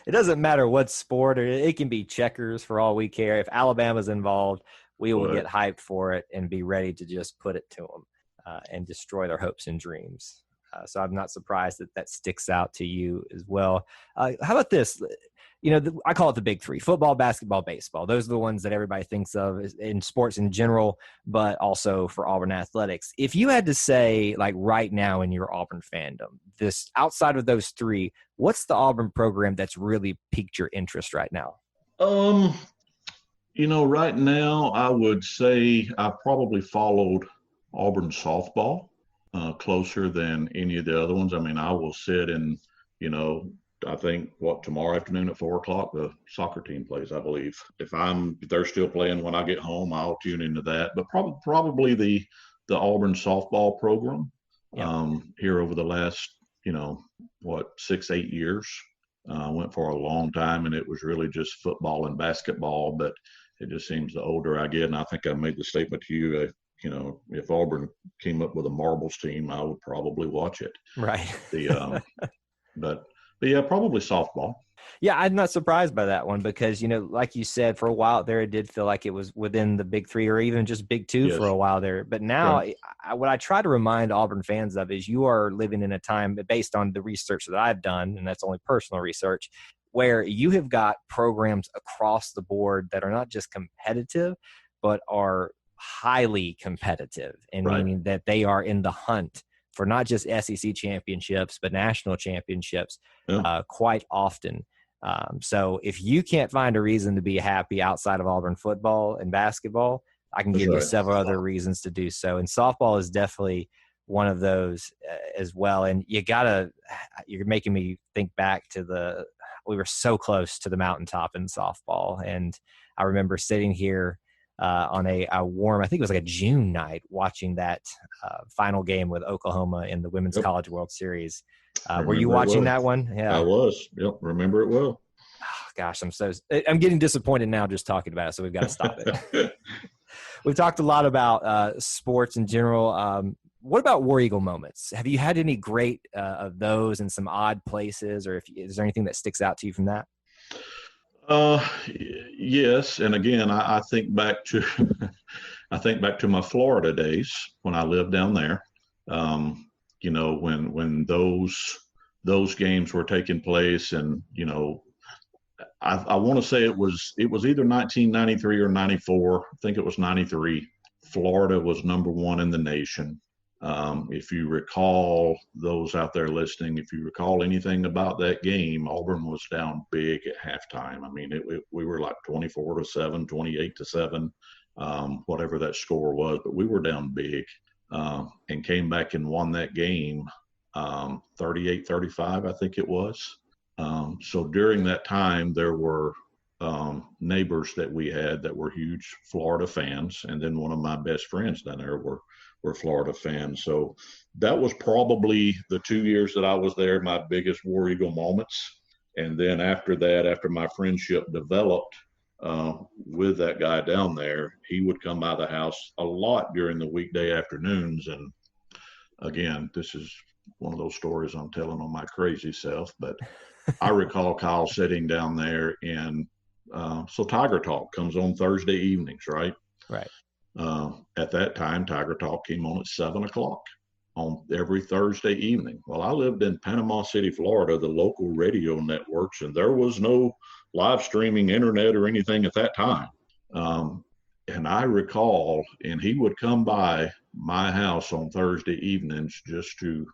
S2: It doesn't matter what sport, or it can be checkers for all we care. If Alabama's involved, we will get hyped for it and be ready to just put it to them and destroy their hopes and dreams. So I'm not surprised that sticks out to you as well. How about this? I call it the big three: football, basketball, baseball. Those are the ones that everybody thinks of in sports in general, but also for Auburn athletics. If you had to say, like right now in your Auburn fandom, this outside of those three, what's the Auburn program that's really piqued your interest right now?
S3: Right now I would say I probably followed Auburn softball closer than any of the other ones. I mean, I will sit and, I think tomorrow afternoon at 4:00, the soccer team plays, I believe. If they're still playing when I get home, I'll tune into that. But probably the Auburn softball program here over the last, 6-8 years. Went for a long time, and it was really just football and basketball. But it just seems the older I get, and I think I made the statement to you, if Auburn came up with a marbles team, I would probably watch it.
S2: Right.
S3: But yeah, probably softball.
S2: Yeah, I'm not surprised by that one because, like you said, for a while there, it did feel like it was within the big three or even just big two for a while there. But now what I try to remind Auburn fans of is you are living in a time based on the research that I've done, and that's only personal research, where you have got programs across the board that are not just competitive, but are highly competitive, and meaning that they are in the hunt for not just SEC championships, but national championships quite often. So if you can't find a reason to be happy outside of Auburn football and basketball, I can give you several other reasons to do so. And softball is definitely one of those as well. And you're making me think back to we were so close to the mountaintop in softball. And I remember sitting here on a warm, I think it was like a June night, watching that final game with Oklahoma in the Women's College World Series. Were you
S3: Remember it
S2: watching
S3: well.
S2: that one?
S3: I
S2: Yeah.
S3: was. Yep. Remember it well.
S2: Oh, gosh, I'm getting disappointed now just talking about it. So we've got to stop it. We've talked a lot about sports in general. What about War Eagle moments? Have you had any great of those in some odd places, or is there anything that sticks out to you from that?
S3: Uh, yes. And again, I think back to, I think back to my Florida days when I lived down there. When those games were taking place, and I want to say it was either 1993 or 94. I think it was 93. Florida was number one in the nation. If you recall, those out there listening, if you recall anything about that game, Auburn was down big at halftime. I mean, we were like 24-7, 28-7, whatever that score was, but we were down big, and came back and won that game, 38-35, I think it was. So during that time, there were neighbors that we had that were huge Florida fans, and then one of my best friends down there were Florida fans. So that was probably the 2 years that I was there, my biggest War Eagle moments. And then after that, after my friendship developed with that guy down there, he would come by the house a lot during the weekday afternoons. And again, this is one of those stories I'm telling on my crazy self, but I recall Kyle sitting down there, and so Tiger Talk comes on Thursday evenings, right?
S2: Right.
S3: At that time, Tiger Talk came on at 7 o'clock on every Thursday evening. Well, I lived in Panama City, Florida, the local radio networks, and there was no live streaming internet or anything at that time. And I recall, and he would come by my house on Thursday evenings just to,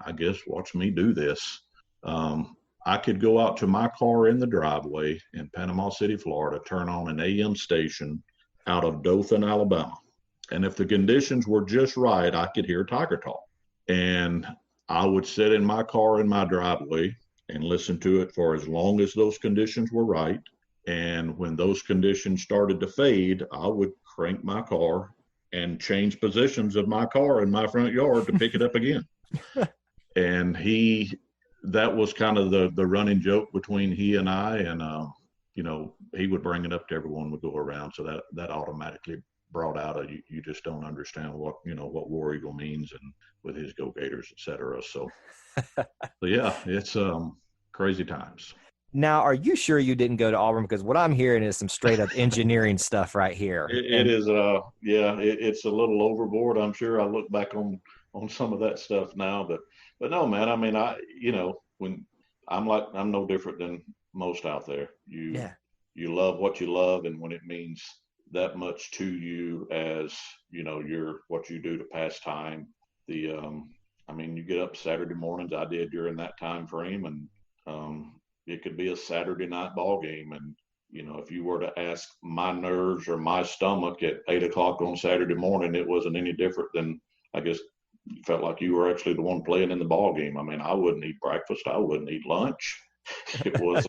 S3: I guess, watch me do this. I could go out to my car in the driveway in Panama City, Florida, turn on an AM station out of Dothan, Alabama. And if the conditions were just right, I could hear Tiger Talk. And I would sit in my car in my driveway and listen to it for as long as those conditions were right. And when those conditions started to fade, I would crank my car and change positions of my car in my front yard to pick it up again. And that was kind of the running joke between he and I, and he would bring it up to everyone would go around. So that automatically brought out you just don't understand what War Eagle means, and with his Go Gators, et cetera. So yeah, it's crazy times.
S2: Now, are you sure you didn't go to Auburn? Because what I'm hearing is some straight up engineering stuff right here.
S3: It is, it's a little overboard. I'm sure. I look back on some of that stuff now, but no, man. I mean, when I'm no different than most out there. You love what you love, and when it means that much to you as what you do to pass time. You get up Saturday mornings. I did during that time frame, and it could be a Saturday night ball game, and if you were to ask my nerves or my stomach at 8 o'clock on Saturday morning, it wasn't any different than, I guess, you felt like you were actually the one playing in the ball game. I mean, I wouldn't eat breakfast. I wouldn't eat lunch. It was,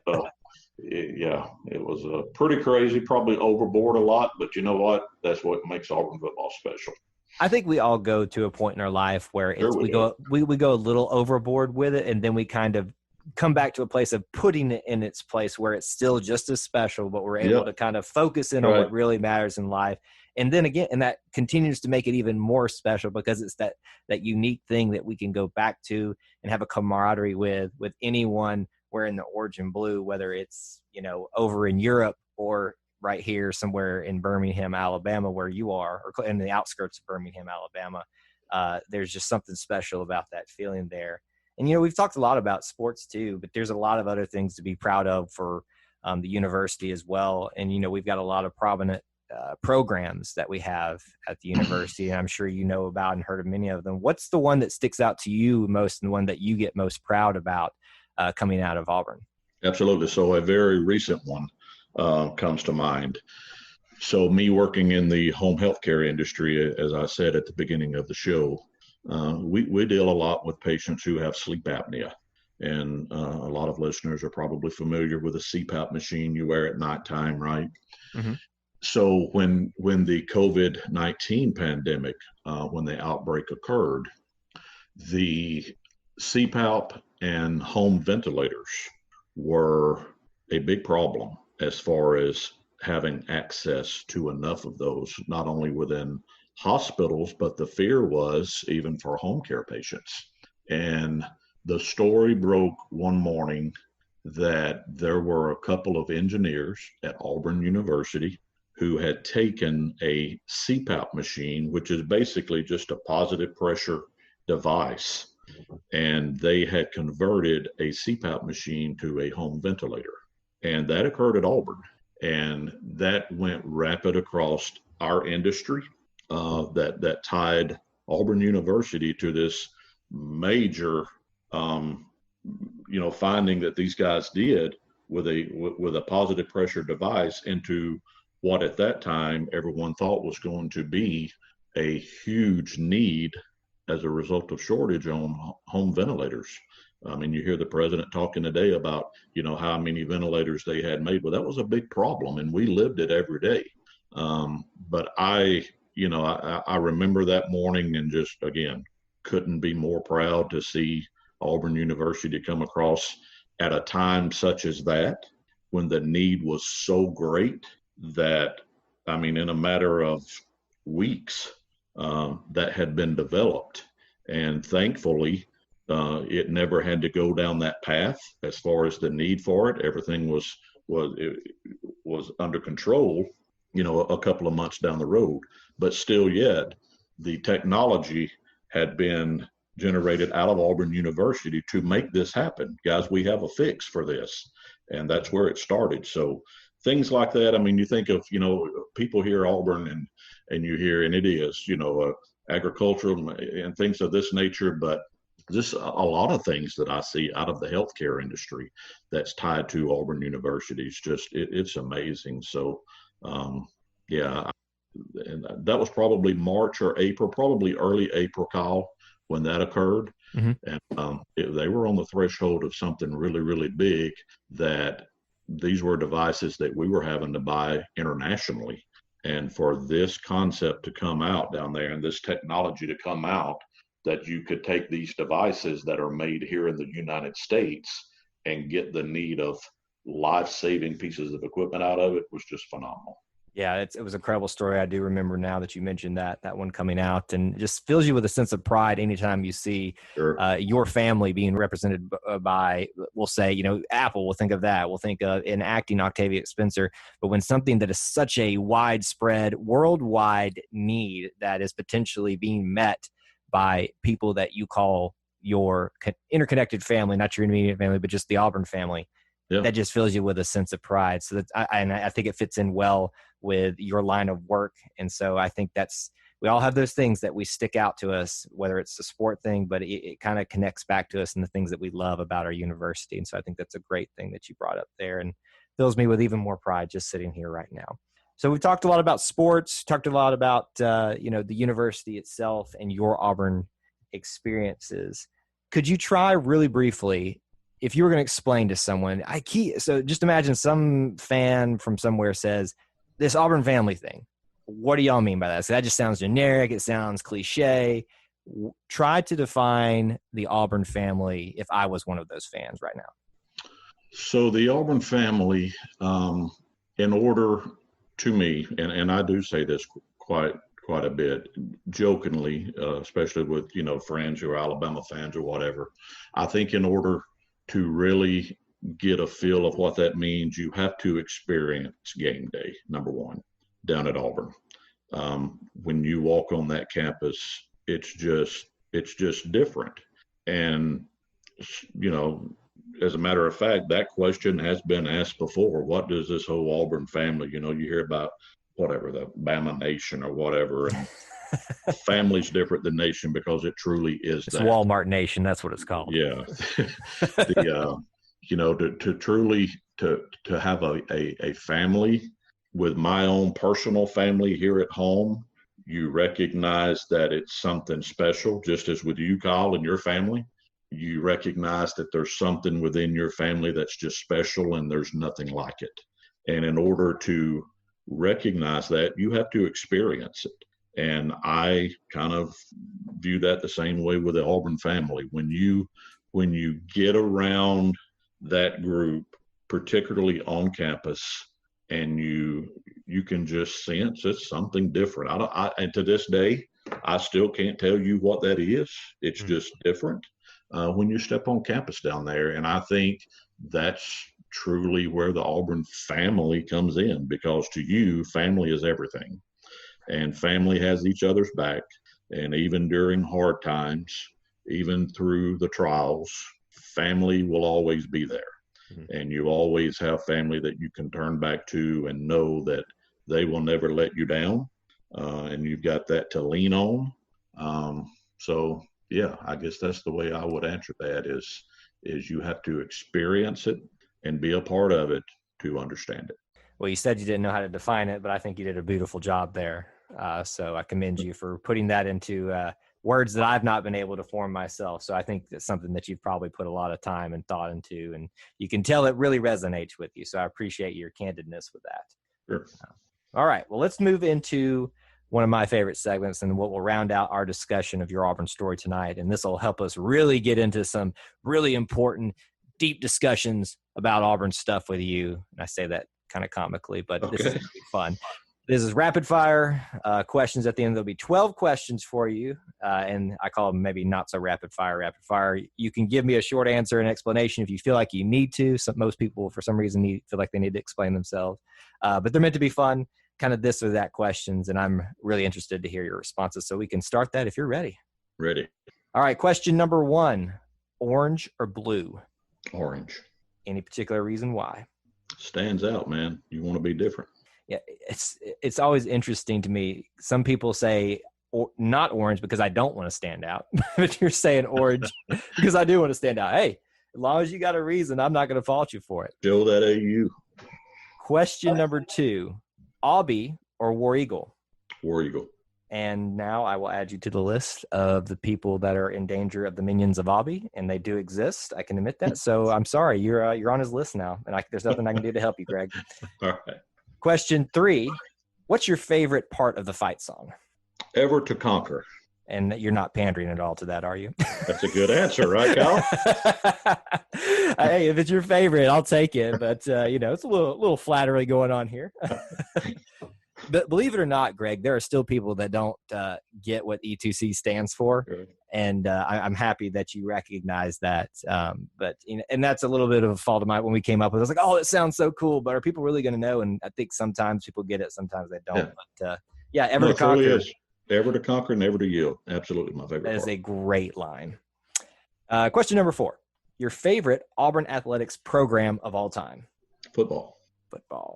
S3: it was pretty crazy, probably overboard a lot, but you know what? That's what makes Auburn football special.
S2: I think we all go to a point in our life where we go a little overboard with it, and then we kind of come back to a place of putting it in its place where it's still just as special, but we're able to kind of focus in on what really matters in life. And then again, and that continues to make it even more special because it's that unique thing that we can go back to and have a camaraderie with anyone wearing the orange and blue, whether it's, over in Europe or right here somewhere in Birmingham, Alabama, where you are, or in the outskirts of Birmingham, Alabama. There's just something special about that feeling there. And, we've talked a lot about sports too, but there's a lot of other things to be proud of for the university as well. And, we've got a lot of prominent programs that we have at the university, and I'm sure you know about and heard of many of them. What's the one that sticks out to you most and the one that you get most proud about coming out of Auburn?
S3: Absolutely. So a very recent one comes to mind. So me working in the home healthcare industry, as I said at the beginning of the show, we deal a lot with patients who have sleep apnea. And a lot of listeners are probably familiar with a CPAP machine you wear at nighttime, right? Mm-hmm. So when the COVID-19 pandemic, when the outbreak occurred, the CPAP and home ventilators were a big problem as far as having access to enough of those, not only within hospitals, but the fear was even for home care patients. And the story broke one morning that there were a couple of engineers at Auburn University who had taken a CPAP machine, which is basically just a positive pressure device, and they had converted a CPAP machine to a home ventilator. And that occurred at Auburn. And that went rapid across our industry, that tied Auburn University to this major, finding that these guys did with a positive pressure device into what at that time everyone thought was going to be a huge need as a result of shortage on home ventilators. I mean, you hear the president talking today about, how many ventilators they had made. Well, that was a big problem, and we lived it every day. But I remember that morning and just, again, couldn't be more proud to see Auburn University come across at a time such as that, when the need was so great that, I mean, in a matter of weeks, that had been developed. And thankfully, it never had to go down that path as far as the need for it. Everything was under control, a couple of months down the road. But still yet, the technology had been generated out of Auburn University to make this happen. Guys, we have a fix for this. And that's where it started. So things like that. I mean, you think of, people hear Auburn and you hear, and it is, agricultural and things of this nature, but just a lot of things that I see out of the healthcare industry that's tied to Auburn University. It's amazing. So, yeah, and that was probably March or April, probably early April, Kyle, when that occurred. Mm-hmm. And they were on the threshold of something really, really big, that these were devices that we were having to buy internationally. And for this concept to come out down there and this technology to come out, that you could take these devices that are made here in the United States and get the need of life-saving pieces of equipment out of it was just phenomenal.
S2: Yeah, it was an incredible story. I do remember now that you mentioned that one coming out, and it just fills you with a sense of pride anytime you see your family being represented by, we'll say, Apple. We'll think of that. We'll think of enacting Octavia Spencer. But when something that is such a widespread, worldwide need that is potentially being met by people that you call your interconnected family, not your immediate family, but just the Auburn family, that just fills you with a sense of pride. So I think it fits in well with your line of work. And so I think we all have those things that we stick out to us, whether it's a sport thing, but it kind of connects back to us and the things that we love about our university. And so I think that's a great thing that you brought up there, and fills me with even more pride just sitting here right now. So we've talked a lot about sports, talked a lot about, the university itself and your Auburn experiences. Could you try really briefly, if you were going to explain to someone, so just imagine some fan from somewhere says, this Auburn family thing, what do y'all mean by that? So that just sounds generic. It sounds cliche. Try to define the Auburn family if I was one of those fans right now.
S3: So the Auburn family, in order to me, and I do say this quite a bit jokingly, especially with, friends who are Alabama fans or whatever, I think in order to really get a feel of what that means, you have to experience game day, number one, down at Auburn. When you walk on that campus, it's just different. And, as a matter of fact, that question has been asked before. What does this whole Auburn family, you hear about whatever, the Bama Nation or whatever, and family's different than nation because it truly is.
S2: It's that. Walmart Nation, that's what it's called.
S3: Yeah. To truly have a family, with my own personal family here at home, you recognize that it's something special, just as with you, Kyle, and your family. You recognize that there's something within your family that's just special and there's nothing like it. And in order to recognize that, you have to experience it. And I kind of view that the same way with the Auburn family. When you when you get around that group, particularly on campus, and you can just sense it's something different. And to this day, I still can't tell you what that is. It's just different when you step on campus down there. And I think that's truly where the Auburn family comes in, because to you, family is everything. And family has each other's back. And even during hard times, even through the trials, family will always be there. And you always have family that you can turn back to and know that they will never let you down. And you've got that to lean on. So yeah, I guess that's the way I would answer that is you have to experience it and be a part of it to understand it.
S2: Well, you said you didn't know how to define it, but I think you did a beautiful job there. So I commend you for putting that into words that I've not been able to form myself. So I think that's something that you've probably put a lot of time and thought into, and you can tell it really resonates with you. So I appreciate your candidness with that.
S3: Sure.
S2: All right. Well, let's move into one of my favorite segments and what will round out our discussion of your Auburn story tonight. And this will help us really get into some really important, deep discussions about Auburn stuff with you. And I say that kind of comically, but This is going to be fun. This is rapid fire questions at the end. There'll be 12 questions for you, and I call them maybe not so rapid fire. You can give me a short answer and explanation if you feel like you need to. Most people, for some reason, feel like they need to explain themselves. But they're meant to be fun, kind of this or that questions, and I'm really interested to hear your responses. So we can start that if you're ready.
S3: Ready.
S2: All right, question number 1, orange or blue?
S3: Orange.
S2: Any particular reason why?
S3: Stands out, man. You want to be different.
S2: Yeah, it's always interesting to me. Some people say not orange because I don't want to stand out, but you're saying orange because I do want to stand out. Hey, as long as you got a reason, I'm not going to fault you for it.
S3: Show that AU.
S2: Question number 2, Aubie or War Eagle?
S3: War Eagle.
S2: And now I will add you to the list of the people that are in danger of the minions of Aubie, and they do exist. I can admit that. So I'm sorry, you're on his list now, and there's nothing I can do to help you, Greg.
S3: All right.
S2: Question 3, what's your favorite part of the fight song?
S3: Ever to Conquer.
S2: And you're not pandering at all to that, are you?
S3: That's a good answer, right, Kyle?
S2: Hey, if it's your favorite, I'll take it. But, it's a little flattery going on here. But believe it or not, Greg, there are still people that don't get what E2C stands for. Good. And I'm happy that you recognize that. But and that's a little bit of a fault of mine when we came up with it. I was like, oh, it sounds so cool. But are people really going to know? And I think sometimes people get it. Sometimes they don't. Yeah. But ever to conquer. Really is.
S3: Ever to conquer, never to yield. Absolutely my favorite.
S2: That is a great line. Question number 4. Your favorite Auburn athletics program of all time?
S3: Football.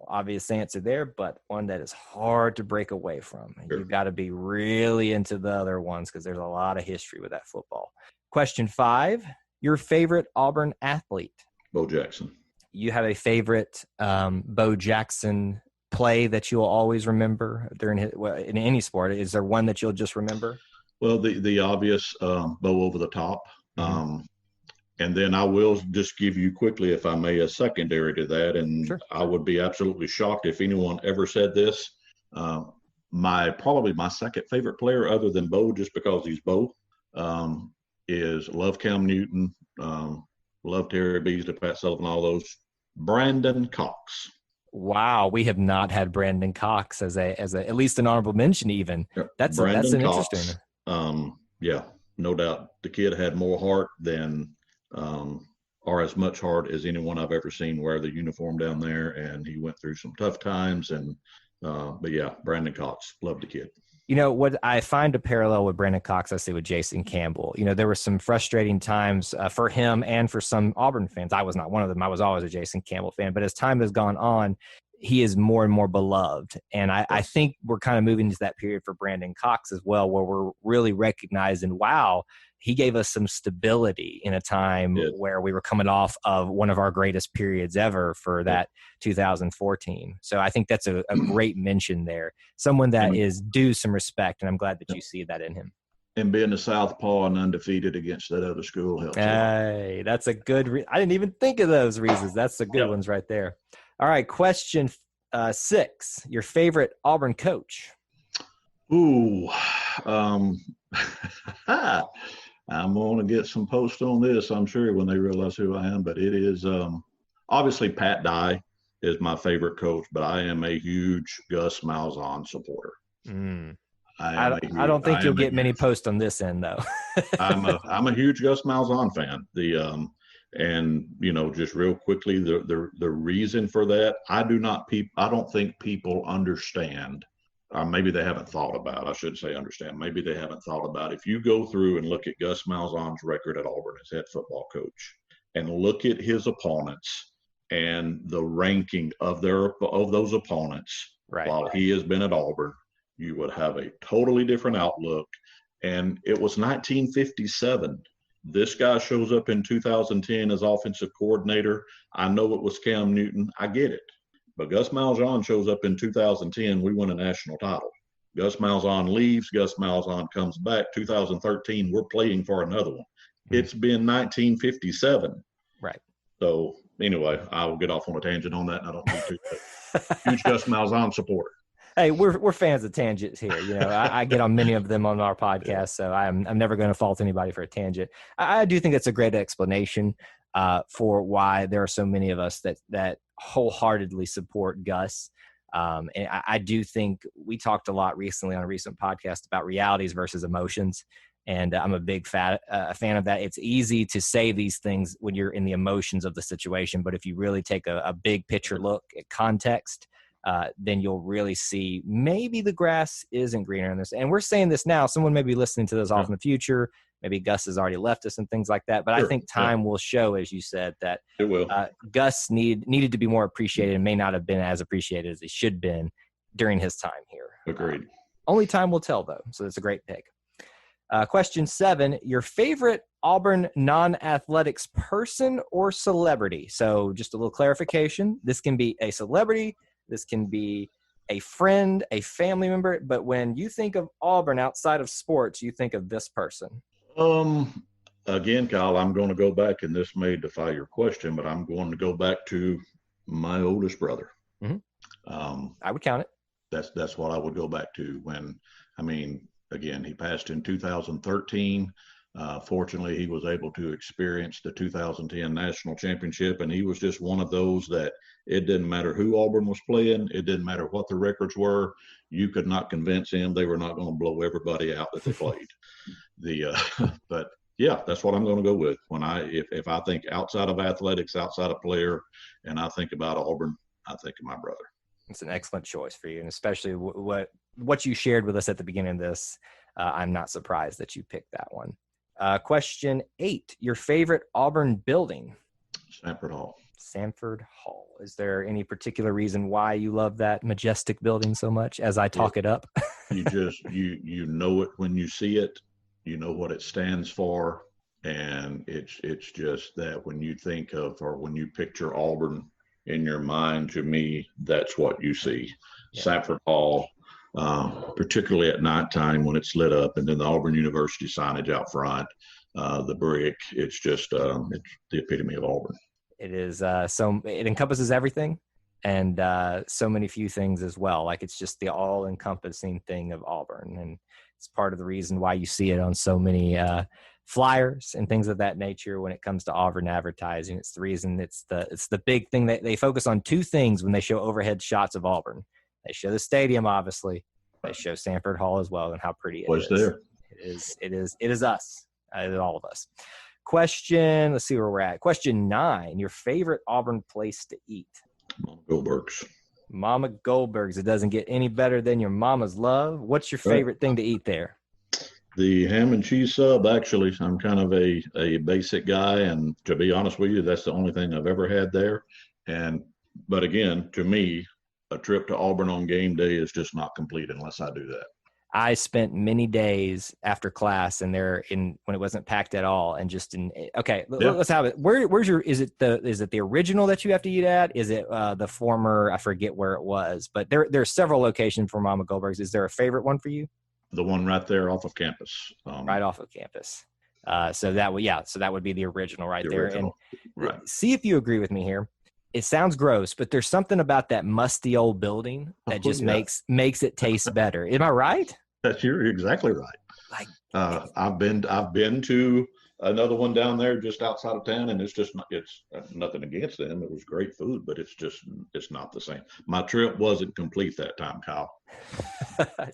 S2: Obvious answer there, but one that is hard to break away from.
S3: Sure.
S2: You've got to be really into the other ones because there's a lot of history with that football. Question 5, your favorite Auburn athlete?
S3: Bo Jackson.
S2: You have a favorite Bo Jackson play that you'll always remember in any sport? Is there one that you'll just remember?
S3: Well, the obvious Bo over the top. Mm-hmm. And then I will just give you quickly, if I may, a secondary to that. And sure. I would be absolutely shocked if anyone ever said this. Probably my second favorite player other than Bo, just because he's Bo, is love Cam Newton, love Terry Beasley, Pat Sullivan, all those. Brandon Cox.
S2: Wow, we have not had Brandon Cox as at least an honorable mention even. That's an interesting.
S3: Yeah, no doubt. The kid had more heart than or as much heart as anyone I've ever seen wear the uniform down there, and he went through some tough times. And but yeah, Brandon Cox, loved the kid.
S2: What I find a parallel with Brandon Cox, I see with Jason Campbell. There were some frustrating times for him and for some Auburn fans. I was not one of them. I was always a Jason Campbell fan. But as time has gone on, he is more and more beloved. And I think we're kind of moving into that period for Brandon Cox as well, where we're really recognizing, wow, he gave us some stability in a time where we were coming off of one of our greatest periods ever for that 2014. So I think that's a great mention there. Someone that is due some respect, and I'm glad that you see that in him.
S3: And being a southpaw and undefeated against that other school helps.
S2: Hey, that's a good I didn't even think of those reasons. That's the good ones right there. All right, question 6. Your favorite Auburn coach?
S3: Ooh. I'm going to get some posts on this, I'm sure, when they realize who I am. But it is obviously Pat Dye is my favorite coach, but I am a huge Gus Malzahn supporter.
S2: I don't think you'll get many posts on this end, though.
S3: I'm a huge Gus Malzahn fan. And just real quickly, the reason for that, I don't think people understand. Maybe they haven't thought about. I shouldn't say understand. Maybe they haven't thought about. If you go through and look at Gus Malzahn's record at Auburn as head football coach, and look at his opponents and the ranking of those opponents,
S2: right,
S3: while he has been at Auburn, you would have a totally different outlook. And it was 1957. This guy shows up in 2010 as offensive coordinator. I know it was Cam Newton. I get it. But Gus Malzahn shows up in 2010. We win a national title. Gus Malzahn leaves. Gus Malzahn comes back. 2013, we're playing for another one. Mm-hmm. It's been 1957.
S2: Right.
S3: So anyway, I will get off on a tangent on that, and I don't need to. Huge Gus Malzahn supporter.
S2: Hey, we're fans of tangents here. I get on many of them on our podcast, so I'm never going to fault anybody for a tangent. I do think that's a great explanation for why there are so many of us that wholeheartedly support Gus. And I do think we talked a lot recently on a recent podcast about realities versus emotions. And I'm a big fan of that. It's easy to say these things when you're in the emotions of the situation. But if you really take a big picture look at context, then you'll really see maybe the grass isn't greener in this. And we're saying this now. Someone may be listening to this off in the future. Maybe Gus has already left us and things like that. But sure. I think time will show, as you said, that
S3: it will.
S2: Gus needed to be more appreciated and may not have been as appreciated as he should have been during his time here.
S3: Agreed.
S2: Only time will tell, though. So it's a great pick. Question 7, your favorite Auburn non-athletics person or celebrity? So just a little clarification. This can be a celebrity. This can be a friend, a family member. But when you think of Auburn outside of sports, you think of this person.
S3: Again, Kyle, I'm going to go back, and this may defy your question, but I'm going to go back to my oldest brother.
S2: Mm-hmm. I would count it.
S3: That's what I would go back to again, he passed in 2013. Fortunately, he was able to experience the 2010 national championship, and he was just one of those that it didn't matter who Auburn was playing. It didn't matter what the records were. You could not convince him they were not going to blow everybody out that they played. But yeah, that's what I'm going to go with. If I think outside of athletics, outside of player, and I think about Auburn, I think of my brother.
S2: It's an excellent choice for you, and especially what you shared with us at the beginning of this. I'm not surprised that you picked that one. Question 8, your favorite Auburn building?
S3: Sanford Hall.
S2: Sanford Hall. Is there any particular reason why you love that majestic building so much as I talk it up?
S3: You just, you know it when you see it, you know what it stands for. And it's just that when you think of, or when you picture Auburn in your mind, to me, that's what you see. Yeah. Sanford Hall, particularly at nighttime when it's lit up, and then the Auburn University signage out front, the brick, it's just, it's the epitome of Auburn.
S2: It is, it encompasses everything, and so many few things as well. Like, it's just the all-encompassing thing of Auburn, and it's part of the reason why you see it on so many flyers and things of that nature when it comes to Auburn advertising. It's the reason it's the big thing that they focus on. Two things when they show overhead shots of Auburn. They show the stadium, obviously. They show Sanford Hall as well, and how pretty it is.
S3: There.
S2: It is us. It is all of us. Let's see where we're at. Question 9, your favorite Auburn place to eat?
S3: Mama Goldberg's.
S2: Mama Goldberg's. It doesn't get any better than your mama's love. What's your favorite thing to eat there?
S3: The ham and cheese sub. Actually, I'm kind of a basic guy, and to be honest with you, that's the only thing I've ever had there. But again, to me, a trip to Auburn on game day is just not complete unless I do that.
S2: I spent many days after class and when it wasn't packed at all, and just let's have it. Where's is it the original that you have to eat at? Is it the former? I forget where it was, but there's several locations for Mama Goldberg's. Is there a favorite one for you?
S3: The one right there off of campus.
S2: Right off of campus. So that would be the original right there.
S3: Original.
S2: And
S3: right.
S2: See if you agree with me here. It sounds gross, but there's something about that musty old building that just makes it taste better. Am I right?
S3: You're exactly right.
S2: Like,
S3: I've been to another one down there just outside of town, and it's just not, it's nothing against them. It was great food, but it's not the same. My trip wasn't complete that time, Kyle.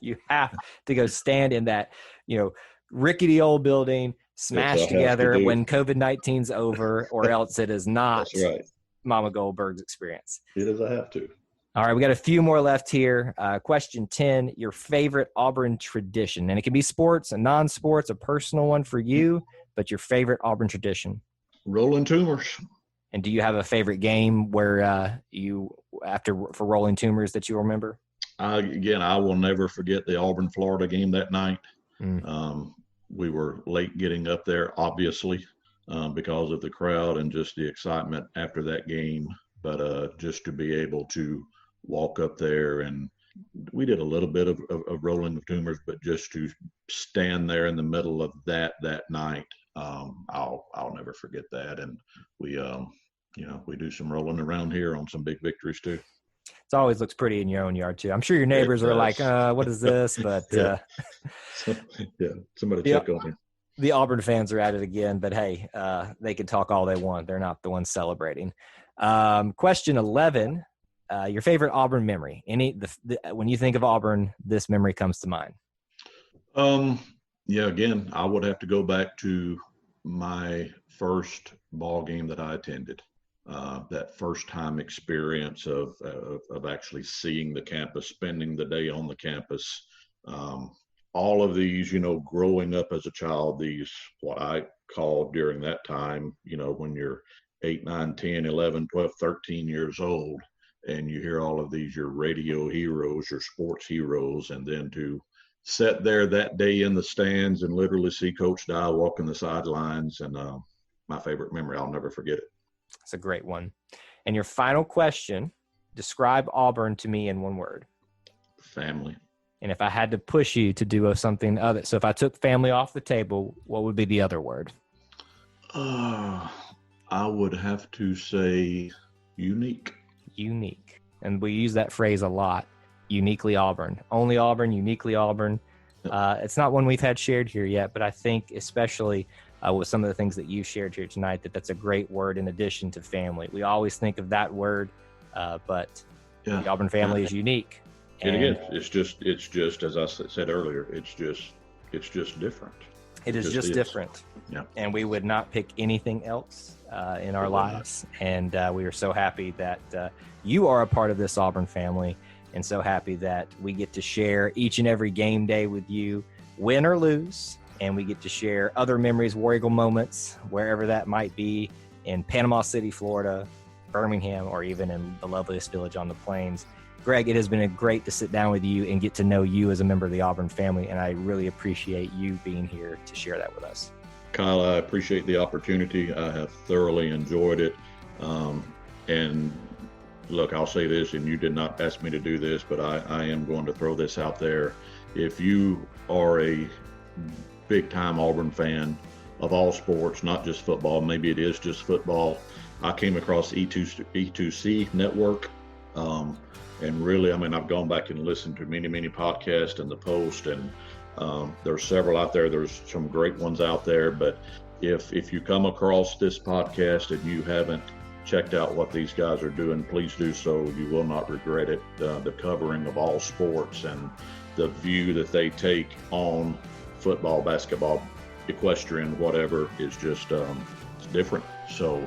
S2: you have to go stand in that, rickety old building, smashed together when COVID-19's over, or else it is not
S3: That's right.
S2: Mama Goldberg's experience.
S3: It is. I have to.
S2: All right, we got a few more left here. Question 10, your favorite Auburn tradition. And it can be sports, a non-sports, a personal one for you, but your favorite Auburn tradition.
S3: Rolling tumors.
S2: And do you have a favorite game where for Rolling Tumors that you remember?
S3: Again, I will never forget the Auburn-Florida game that night. We were late getting up there, obviously, because of the crowd and just the excitement after that game. But just to be able to walk up there, and we did a little bit of rolling of tumors, but just to stand there in the middle of that night, I'll never forget that. And we do some rolling around here on some big victories too.
S2: It always looks pretty in your own yard too. I'm sure your neighbors are like, what is this? But
S3: somebody check on me.
S2: The Auburn fans are at it again, but hey, they can talk all they want. They're not the ones celebrating. Question 11, your favorite Auburn memory. When you think of Auburn, this memory comes to mind.
S3: Again, I would have to go back to my first ball game that I attended. That first time experience of actually seeing the campus, spending the day on the campus. All of these, growing up as a child, these, what I called during that time, when you're 8, 9, 10, 11, 12, 13 years old, and you hear all of these, your radio heroes, your sports heroes, and then to sit there that day in the stands and literally see Coach Dye walking the sidelines. And my favorite memory, I'll never forget it.
S2: That's a great one. And your final question, describe Auburn to me in one word.
S3: Family.
S2: And if I had to push you to do something other, so if I took family off the table, what would be the other word?
S3: I would have to say unique.
S2: Unique. And we use that phrase a lot. Uniquely Auburn. Only Auburn, uniquely Auburn. It's not one we've had shared here yet, but I think especially with some of the things that you shared here tonight, that's a great word in addition to family. We always think of that word, but the Auburn family is unique.
S3: And again, it's just as I said earlier, it's just different.
S2: It is just different.
S3: Yeah.
S2: And we would not pick anything else in our lives. And we are so happy that you are a part of this Auburn family, and so happy that we get to share each and every game day with you, win or lose. And we get to share other memories, War Eagle moments, wherever that might be, in Panama City, Florida, Birmingham, or even in the loveliest village on the plains. Greg, it has been great to sit down with you and get to know you as a member of the Auburn family, and I really appreciate you being here to share that with us.
S3: Kyle, I appreciate the opportunity. I have thoroughly enjoyed it. And look, I'll say this, and you did not ask me to do this, but I am going to throw this out there. If you are a big-time Auburn fan of all sports, not just football, maybe it is just football, I came across E2C Network. And really, I've gone back and listened to many, many podcasts and the Post, and there's several out there. There's some great ones out there. But if you come across this podcast and you haven't checked out what these guys are doing, please do so. You will not regret it. The covering of all sports and the view that they take on football, basketball, equestrian, whatever, is just it's different. So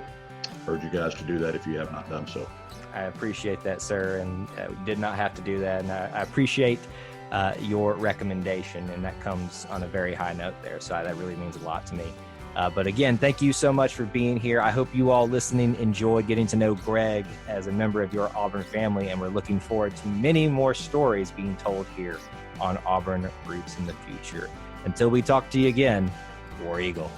S3: I urge you guys to do that if you have not done so.
S2: I appreciate that, sir, and did not have to do that. And I appreciate your recommendation, and that comes on a very high note there. So that really means a lot to me. But again, thank you so much for being here. I hope you all listening enjoyed getting to know Greg as a member of your Auburn family, and we're looking forward to many more stories being told here on Auburn Roots in the future. Until we talk to you again, War Eagle.